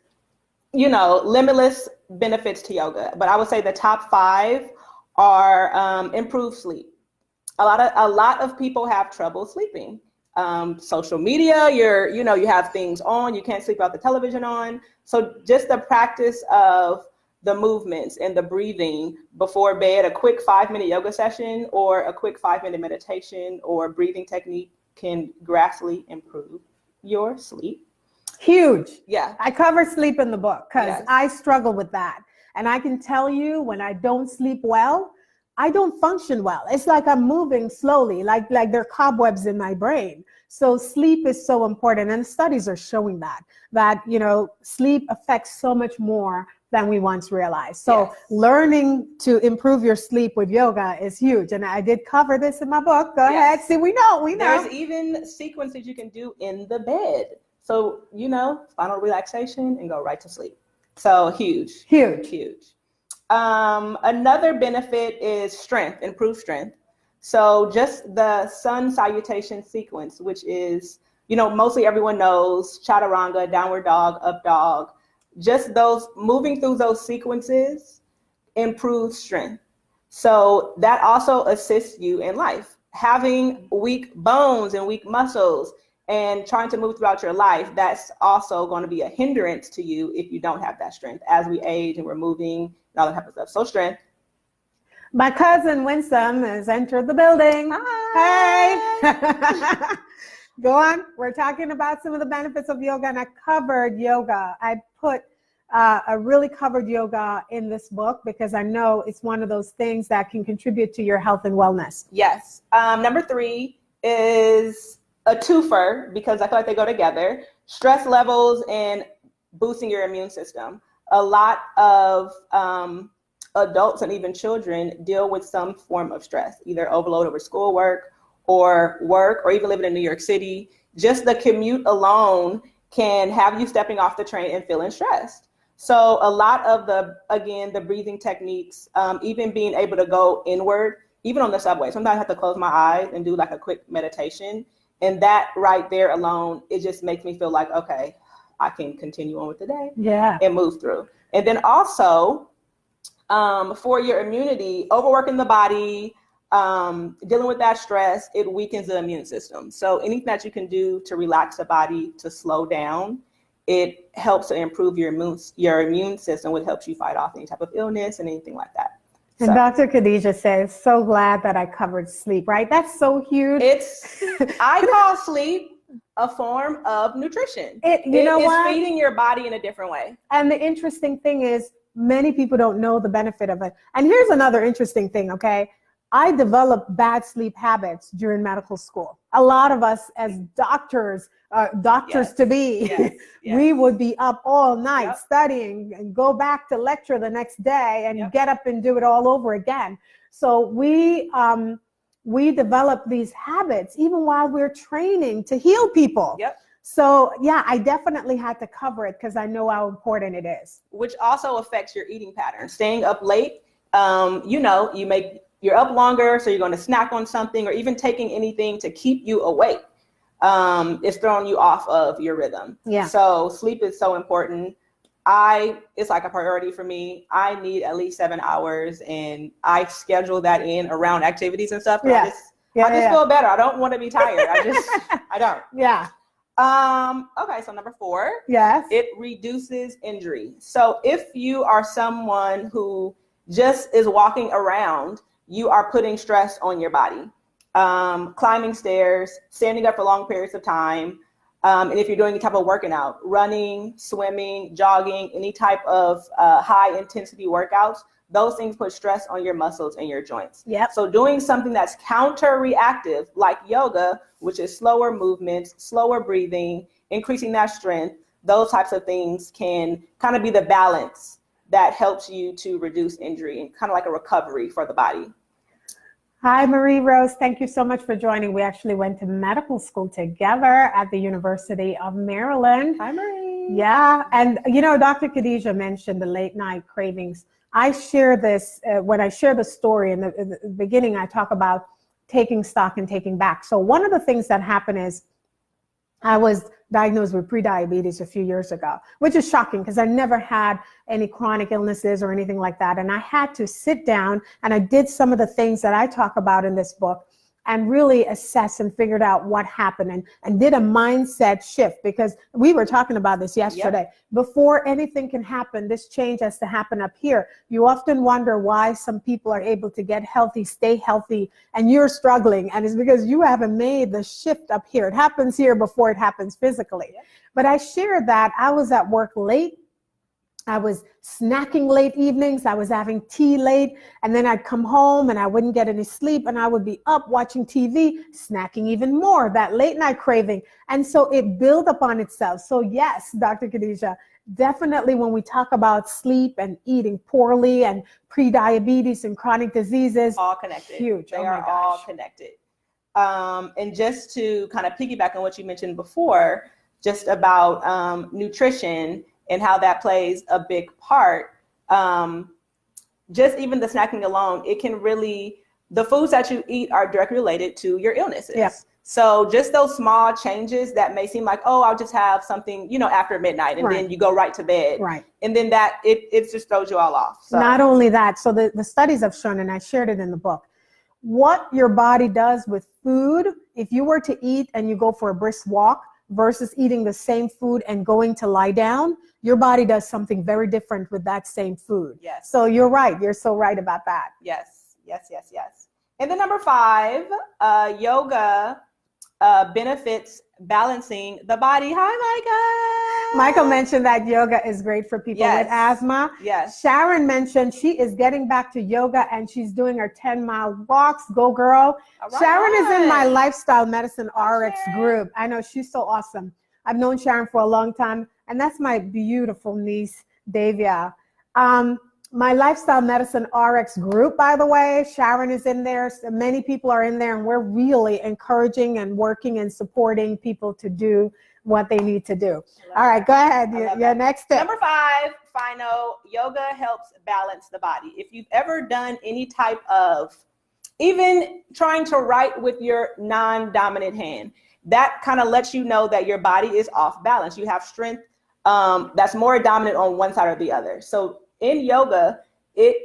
S2: limitless benefits to yoga. But I would say the top 5 are improved sleep. A lot of people have trouble sleeping. Social media, you have things on, you can't sleep without the television on. So just the practice of the movements and the breathing before bed, a quick 5-minute yoga session or a quick 5-minute meditation or breathing technique can drastically improve your sleep.
S1: Huge.
S2: Yeah.
S1: I cover sleep in the book because I struggle with that. And I can tell you when I don't sleep well, I don't function well. It's like I'm moving slowly, like there are cobwebs in my brain. So sleep is so important. And studies are showing that, sleep affects so much more than we once realized. So learning to improve your sleep with yoga is huge. And I did cover this in my book. Go ahead. See, we know.
S2: There's even sequences you can do in the bed. So, final relaxation and go right to sleep. So huge. Another benefit is strength, improved strength. So just the sun salutation sequence, which is, mostly everyone knows chaturanga, downward dog, up dog. Just those moving through those sequences improves strength. So that also assists you in life. Having weak bones and weak muscles and trying to move throughout your life, that's also going to be a hindrance to you if you don't have that strength as we age and we're moving and all that type of stuff. So strength.
S1: My cousin Winsome has entered the building. Hi. Hey. Go on. We're talking about some of the benefits of yoga, and I covered yoga. I really covered yoga in this book because I know it's one of those things that can contribute to your health and wellness.
S2: Yes. Number 3 is a twofer because I feel like they go together. Stress levels and boosting your immune system. A lot of adults and even children deal with some form of stress, either overload over schoolwork or work, or even living in New York City. Just the commute alone can have you stepping off the train and feeling stressed. So a lot of the breathing techniques, even being able to go inward, even on the subway. Sometimes I have to close my eyes and do like a quick meditation. And that right there alone, it just makes me feel like, okay, I can continue on with the day and move through. And then also for your immunity, overworking the body, dealing with that stress, it weakens the immune system. So anything that you can do to relax the body, to slow down, it helps to improve your immune system, which helps you fight off any type of illness and anything like that.
S1: And Dr. Khadija says, so glad that I covered sleep, right? That's so huge.
S2: I call sleep a form of nutrition. It's feeding your body in a different way.
S1: And the interesting thing is many people don't know the benefit of it. And here's another interesting thing, okay? I developed bad sleep habits during medical school. A lot of us as doctors doctors to be.
S2: Yes. Yes.
S1: We would be up all night
S2: Yep.
S1: studying and go back to lecture the next day and
S2: Yep.
S1: get up and do it all over again. So we develop these habits even while we're training to heal people.
S2: Yep.
S1: So yeah, I definitely had to cover it because I know how important it is.
S2: Which also affects your eating pattern. Staying up late, you're up longer, so you're going to snack on something, or even taking anything to keep you awake. It's throwing you off of your rhythm.
S1: Yeah.
S2: So sleep is so important. It's like a priority for me. I need at least 7 hours, and I schedule that in around activities and stuff.
S1: Yeah.
S2: I just feel better. I don't want to be tired. I don't.
S1: Yeah.
S2: Okay, so number 4.
S1: Yes.
S2: It reduces injury. So if you are someone who just is walking around, you are putting stress on your body. Climbing stairs, standing up for long periods of time, and if you're doing any type of working out, running, swimming, jogging, any type of high intensity workouts, those things put stress on your muscles and your joints.
S1: Yep.
S2: So doing something that's counter-reactive, like yoga, which is slower movements, slower breathing, increasing that strength, those types of things can kind of be the balance that helps you to reduce injury and kind of like a recovery for the body.
S1: Hi, Marie Rose. Thank you so much for joining. We actually went to medical school together at the University of Maryland.
S2: Hi, Marie.
S1: Yeah. And, Dr. Khadijah mentioned the late night cravings. I share this when I share the story in the beginning, I talk about taking stock and taking back. So one of the things that happened is I was diagnosed with prediabetes a few years ago, which is shocking because I never had any chronic illnesses or anything like that. And I had to sit down and I did some of the things that I talk about in this book and really assess and figured out what happened and did a mindset shift, because we were talking about this yesterday. Yep. Before anything can happen, this change has to happen up here. You often wonder why some people are able to get healthy, stay healthy, and you're struggling. And it's because you haven't made the shift up here. It happens here before it happens physically. Yep. But I shared that I was at work late. I was snacking late evenings. I was having tea late, and then I'd come home and I wouldn't get any sleep, and I would be up watching TV, snacking even more, that late night craving. And so it built upon itself. So yes, Dr. Khadijah, definitely when we talk about sleep and eating poorly and pre-diabetes and chronic diseases,
S2: all connected.
S1: Huge.
S2: They are all connected. And just to kind of piggyback on what you mentioned before, just about nutrition and how that plays a big part. Just even the snacking alone, it can really, the foods that you eat are directly related to your illnesses.
S1: Yeah.
S2: So just those small changes that may seem like, oh, I'll just have something, after midnight, and then you go right to bed. Right. And then that, it just throws you all off. So.
S1: Not only that, so the studies have shown, and I shared it in the book, what your body does with food, if you were to eat and you go for a brisk walk versus eating the same food and going to lie down, your body does something very different with that same food.
S2: Yes.
S1: So you're right. You're so right about that.
S2: Yes, yes, yes, yes. And then number 5, yoga benefits balancing the body. Hi, Micah.
S1: Michael mentioned that yoga is great for people with asthma.
S2: Yes.
S1: Sharon mentioned she is getting back to yoga and she's doing her 10-mile walks. Go, girl. Right. Sharon is in my Lifestyle Medicine RX group. I know, she's so awesome. I've known Sharon for a long time, and that's my beautiful niece, Davia. My Lifestyle Medicine RX group, by the way, Sharon is in there. So many people are in there, and we're really encouraging and working and supporting people to do what they need to do. All right, go ahead. Your next step.
S2: Number 5, final, yoga helps balance the body. If you've ever done any type of, even trying to write with your non-dominant hand, that kind of lets you know that your body is off balance. You have strength that's more dominant on one side or the other. So in yoga,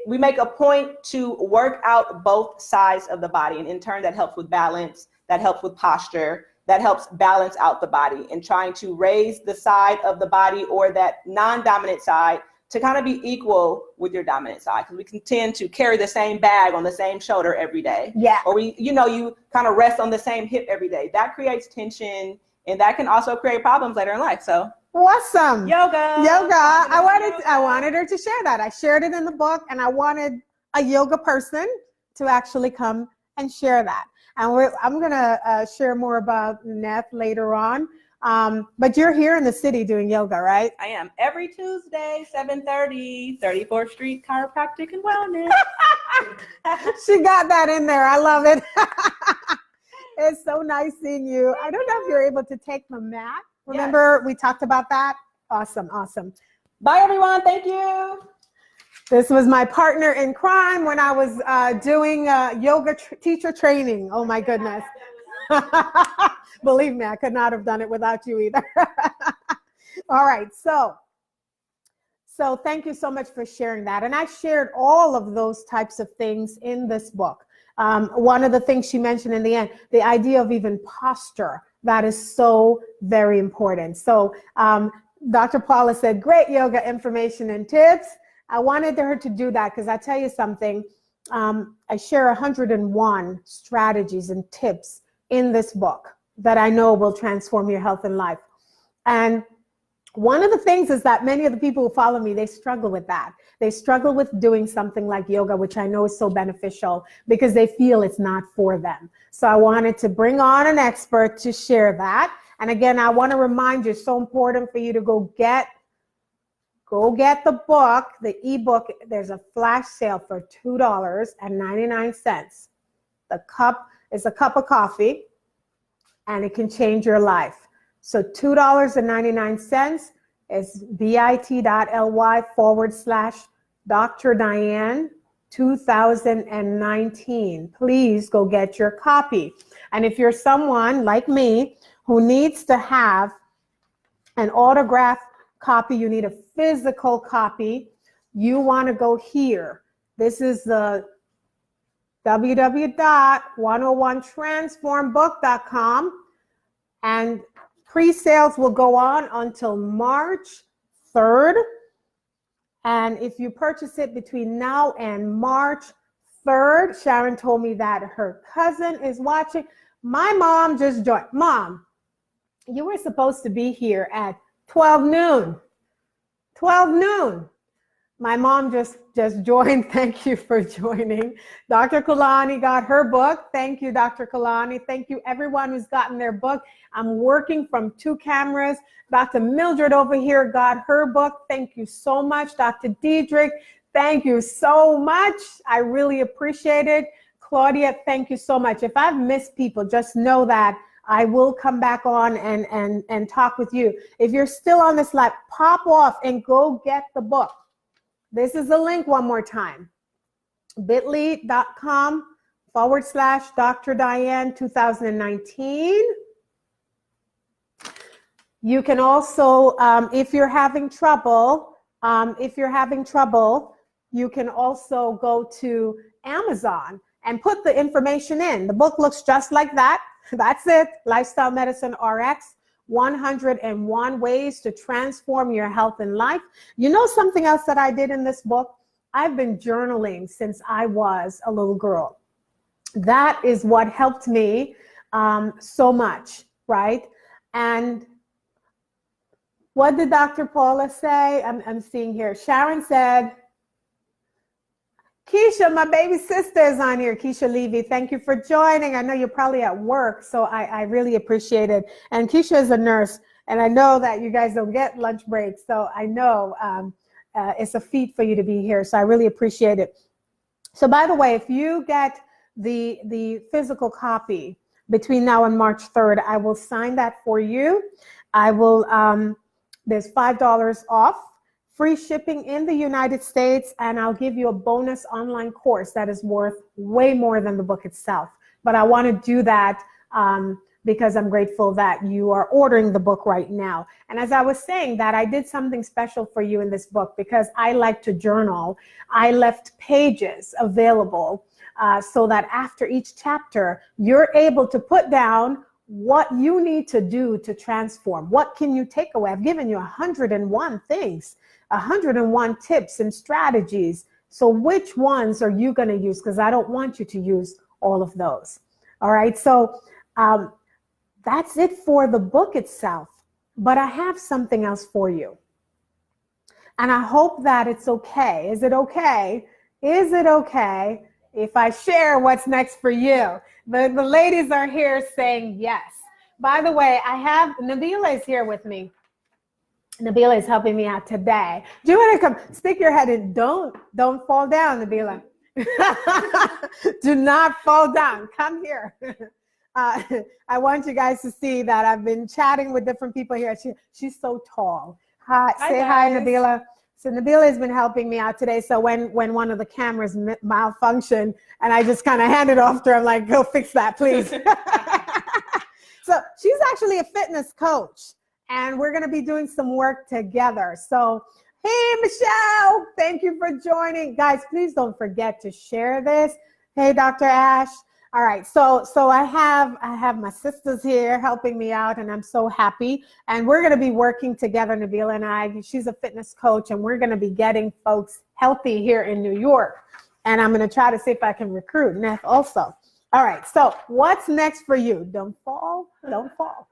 S2: we make a point to work out both sides of the body. And in turn, that helps with balance, that helps with posture, that helps balance out the body, and trying to raise the side of the body or that non-dominant side to kind of be equal with your dominant side. Because we can tend to carry the same bag on the same shoulder every day.
S1: Yeah.
S2: Or you kind of rest on the same hip every day. That creates tension, and that can also create problems later in life. So
S1: awesome.
S2: Yoga.
S1: I wanted her to share that. I shared it in the book, and I wanted a yoga person to actually come and share that. And I'm going to share more about Neth later on. But you're here in the city doing yoga, right?
S2: I am every Tuesday, 7:30, 34th Street Chiropractic and Wellness.
S1: She got that in there. I love it. It's so nice seeing you. I don't know if you're able to take the mat. Remember, we talked about that? Awesome, awesome.
S2: Bye, everyone. Thank you.
S1: This was my partner in crime when I was doing yoga teacher training. Oh, my goodness. Believe me, I could not have done it without you either. All right, so thank you so much for sharing that. And I shared all of those types of things in this book. One of the things she mentioned in the end, the idea of even posture, that is so very important. So Dr. Paula said, great yoga information and tips. I wanted her to do that because I tell you something, I share 101 strategies and tips in this book that I know will transform your health and life. And one of the things is that many of the people who follow me, they struggle with that. They struggle with doing something like yoga, which I know is so beneficial because they feel it's not for them. So I wanted to bring on an expert to share that. And again, I want to remind you, it's so important for you to go get the book, the ebook. There's a flash sale for $2.99. The cup is a cup of coffee and it can change your life. So $2.99 is bit.ly/Dr. Diane 2019. Please go get your copy. And if you're someone like me who needs to have an autographed copy, you need a physical copy, you want to go here. This is the www.101transformbook.com, and pre-sales will go on until March 3rd. And if you purchase it between now and March 3rd, Sharon told me that her cousin is watching. My mom just joined. Mom, you were supposed to be here at 12 noon. 12 noon. My mom just joined. Thank you for joining. Dr. Kulani got her book. Thank you, Dr. Kulani. Thank you, everyone who's gotten their book. I'm working from 2 cameras. Dr. Mildred over here got her book. Thank you so much. Dr. Diedrich, thank you so much. I really appreciate it. Claudia, thank you so much. If I've missed people, just know that I will come back on and talk with you. If you're still on this live, pop off and go get the book. This is the link one more time. bit.ly.com/Dr. Diane 2019. You can also, if you're having trouble, you can also go to Amazon and put the information in. The book looks just like that. That's it. Lifestyle Medicine RX. 101 ways to transform your health and life. You know something else that I did in this book? I've been journaling since I was a little girl. That is what helped me so much, right? And what did Dr. Paula say? I'm seeing here. Sharon said, Keisha, my baby sister is on here. Keisha Levy, thank you for joining. I know you're probably at work, so I really appreciate it. And Keisha is a nurse, and I know that you guys don't get lunch breaks, so I know it's a feat for you to be here, so I really appreciate it. So by the way, if you get the physical copy between now and March 3rd, I will sign that for you. I will, there's $5 off. Free shipping in the United States, and I'll give you a bonus online course that is worth way more than the book itself. But I want to do that because I'm grateful that you are ordering the book right now. And as I was saying that, I did something special for you in this book because I like to journal. I left pages available so that after each chapter, you're able to put down what you need to do to transform. What can you take away? I've given you 101 things. 101 tips and strategies. So which ones are you going to use? Because I don't want you to use all of those. All right. So that's it for the book itself. But I have something else for you. And I hope that it's okay. Is it okay? Is it okay if I share what's next for you? The ladies are here saying yes. By the way, I have Nabila is here with me. Nabila is helping me out today. Do you want to come? Stick your head in. Don't fall down, Nabila. Do not fall down. Come here. I want you guys to see that I've been chatting with different people here. She's so tall. Hi, say hi, Nabila. So Nabila has been helping me out today. So when one of the cameras malfunctioned and I just kind of handed off to her, I'm like, go fix that, please. So she's actually a fitness coach, and we're going to be doing some work together. So, hey, Michelle, thank you for joining. Guys, please don't forget to share this. Hey, Dr. Ash. All right, so I have my sisters here helping me out, and I'm so happy. And we're going to be working together, Nabila and I. She's a fitness coach, and we're going to be getting folks healthy here in New York. And I'm going to try to see if I can recruit Neff also. All right, so what's next for you? Don't fall, don't fall.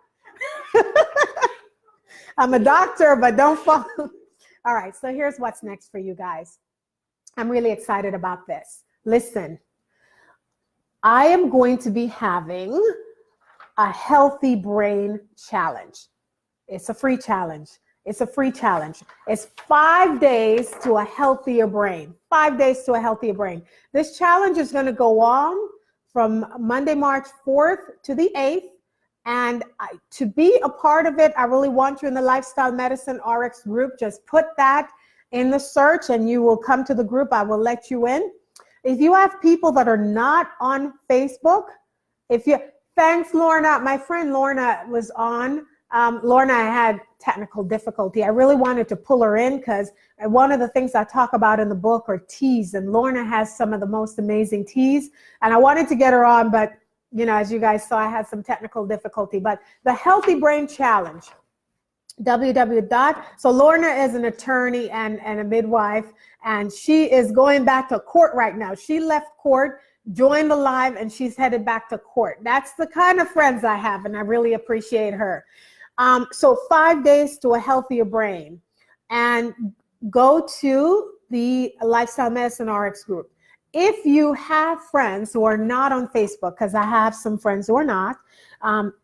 S1: I'm a doctor, but don't fall. All right, so here's what's next for you guys. I'm really excited about this. Listen, I am going to be having a healthy brain challenge. It's a free challenge. It's a free challenge. It's 5 days to a healthier brain. 5 days to a healthier brain. This challenge is going to go on from Monday, March 4th to the 8th. And to be a part of it, I really want you in the Lifestyle Medicine RX group. Just put that in the search and you will come to the group. I will let you in. If you have people that are not on Facebook, thanks, Lorna. My friend Lorna was on. Lorna had technical difficulty. I really wanted to pull her in because one of the things I talk about in the book are teas, and Lorna has some of the most amazing teas. And I wanted to get her on, but you know, as you guys saw, I had some technical difficulty. But the Healthy Brain Challenge, So Lorna is an attorney and a midwife, and she is going back to court right now. She left court, joined the live, and she's headed back to court. That's the kind of friends I have, and I really appreciate her. So 5 days to a healthier brain, and go to the Lifestyle Medicine RX group. If you have friends who are not on Facebook, because I have some friends who are not,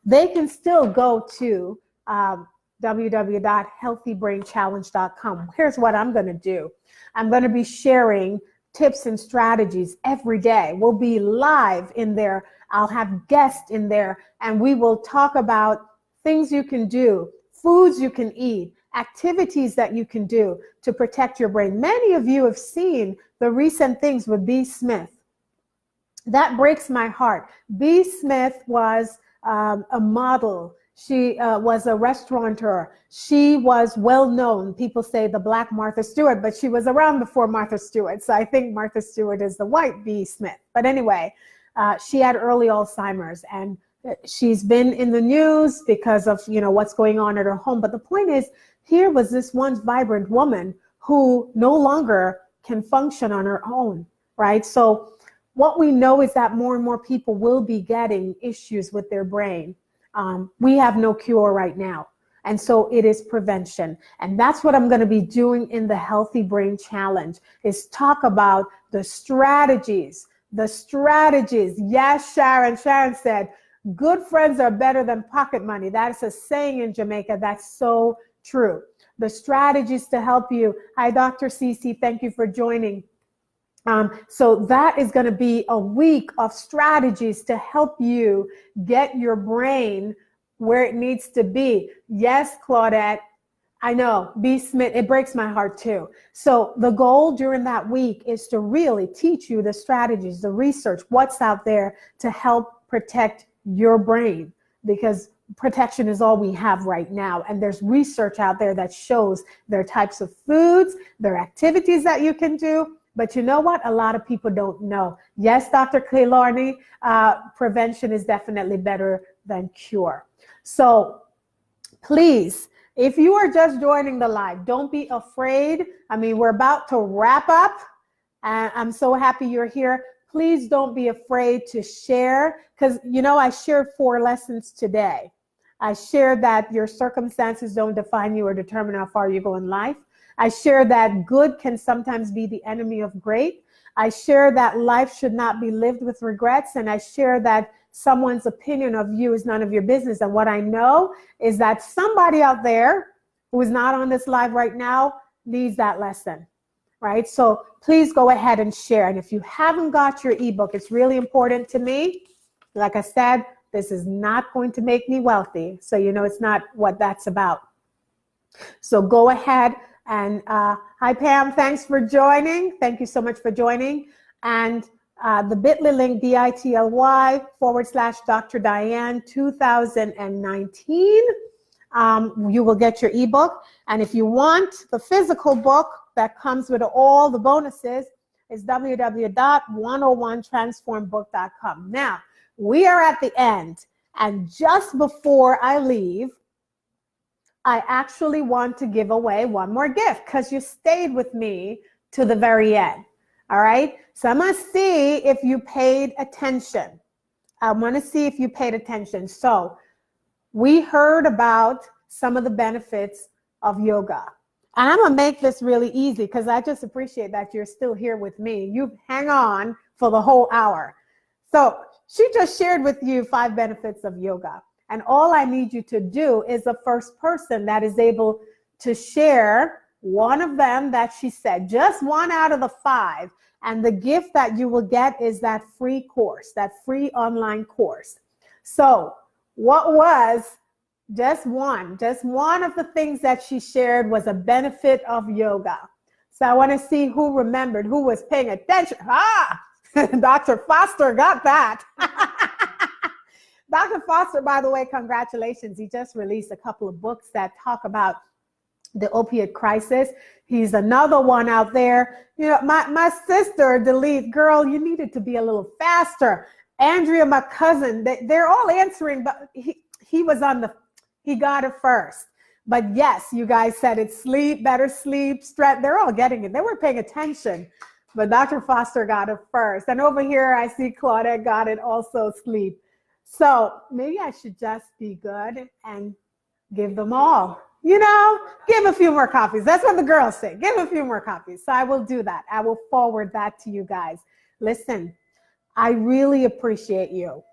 S1: they can still go to www.healthybrainchallenge.com. Here's what I'm going to do. I'm going to be sharing tips and strategies every day. We'll be live in there. I'll have guests in there, and we will talk about things you can do, foods you can eat, activities that you can do to protect your brain. Many of you have seen the recent things with B. Smith. That breaks my heart. B. Smith was a model. She was a restaurateur. She was well known. People say the Black Martha Stewart, but she was around before Martha Stewart. So I think Martha Stewart is the white B. Smith. But anyway, she had early Alzheimer's, and she's been in the news because of, you know, what's going on at her home. But the point is, here was this once vibrant woman who no longer can function on her own, right? So what we know is that more and more people will be getting issues with their brain. We have no cure right now. And so it is prevention. And that's what I'm going to be doing in the Healthy Brain Challenge, is talk about the strategies. Yes, Sharon said, good friends are better than pocket money. That is a saying in Jamaica. That's so true. The strategies to help you. Hi, Dr. Cece. Thank you for joining. So that is going to be a week of strategies to help you get your brain where it needs to be. Yes, Claudette, I know, B. Smith, it breaks my heart too. So the goal during that week is to really teach you the strategies, the research, what's out there to help protect your brain, because protection is all we have right now. And there's research out there that shows there are types of foods, there are activities that you can do. But you know what? A lot of people don't know. Yes, Dr. Kaylorni, prevention is definitely better than cure. So please, if you are just joining the live, don't be afraid. I mean, we're about to wrap up, and I'm so happy you're here. Please don't be afraid to share, because, you know, I shared 4 lessons today. I shared that your circumstances don't define you or determine how far you go in life. I share that good can sometimes be the enemy of great. I share that life should not be lived with regrets. And I share that someone's opinion of you is none of your business. And what I know is that somebody out there who is not on this live right now needs that lesson, right? So please go ahead and share. And if you haven't got your ebook, it's really important to me. Like I said, this is not going to make me wealthy. So you know it's not what that's about. So go ahead and hi Pam, thanks for joining. Thank you so much for joining. And the bit.ly link, bit.ly/Dr. Diane 2019. You will get your ebook. And if you want the physical book that comes with all the bonuses, is www.101transformbook.com. Now, we are at the end. And just before I leave, I actually want to give away one more gift because you stayed with me to the very end. All right. So I'm going to see if you paid attention. I want to see if you paid attention. So we heard about some of the benefits of yoga. And I'm going to make this really easy because I just appreciate that you're still here with me. You hang on for the whole hour. So she just shared with you 5 benefits of yoga. And all I need you to do is the first person that is able to share one of them that she said, just one out of the 5. And the gift that you will get is that free course, that free online course. So what was just one of the things that she shared was a benefit of yoga. So I want to see who remembered, who was paying attention. Dr. Foster got that. Dr. Foster, by the way, congratulations. He just released a couple of books that talk about the opiate crisis. He's another one out there. You know, my sister, Delete, girl, you needed to be a little faster. Andrea, my cousin, they're all answering, but he got it first. But yes, you guys said it, sleep, better sleep, stretch. They're all getting it. They were paying attention. But Dr. Foster got it first. And over here, I see Claudette got it also, sleep. So maybe I should just be good and give them all. You know, give a few more copies. That's what the girls say. Give a few more copies. So I will do that. I will forward that to you guys. Listen, I really appreciate you.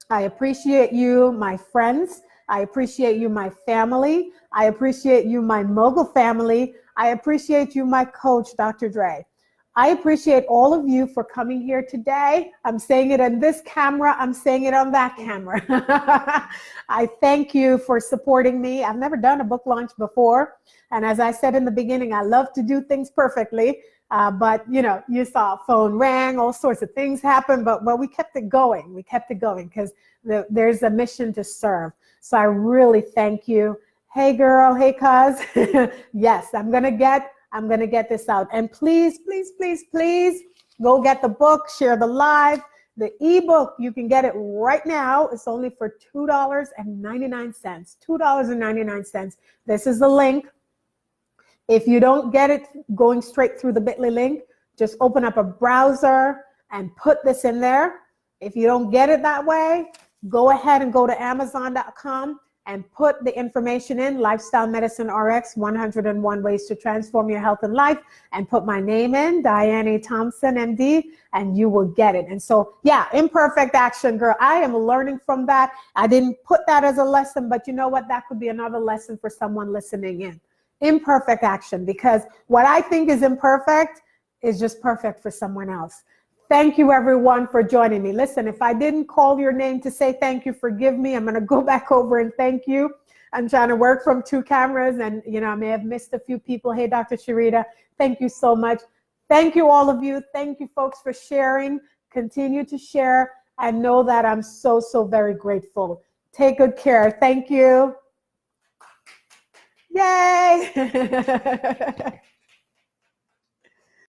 S1: I appreciate you, my friends. I appreciate you, my family. I appreciate you, my mogul family. I appreciate you, my coach, Dr. Dre. I appreciate all of you for coming here today. I'm saying it on this camera. I'm saying it on that camera. I thank you for supporting me. I've never done a book launch before. And as I said in the beginning, I love to do things perfectly. But, you know, you saw phone rang, all sorts of things happened. But we kept it going. We kept it going because there's a mission to serve. So I really thank you. Hey, girl. Hey, cuz. Yes, I'm going to get this out. And please, please, please, please go get the book, share the live. The ebook, you can get it right now. It's only for $2.99. $2.99. This is the link. If you don't get it going straight through the bit.ly link, just open up a browser and put this in there. If you don't get it that way, go ahead and go to Amazon.com and put the information in, Lifestyle Medicine RX, 101 Ways to Transform Your Health and Life, and put my name in, Diane Thompson, MD, and you will get it. And so, yeah, imperfect action, girl. I am learning from that. I didn't put that as a lesson, but you know what? That could be another lesson for someone listening in. Imperfect action, because what I think is imperfect is just perfect for someone else. Thank you, everyone, for joining me. Listen, if I didn't call your name to say thank you, forgive me. I'm going to go back over and thank you. I'm trying to work from 2 cameras, and, you know, I may have missed a few people. Hey, Dr. Sharita, thank you so much. Thank you, all of you. Thank you, folks, for sharing. Continue to share, and know that I'm so, so very grateful. Take good care. Thank you. Yay.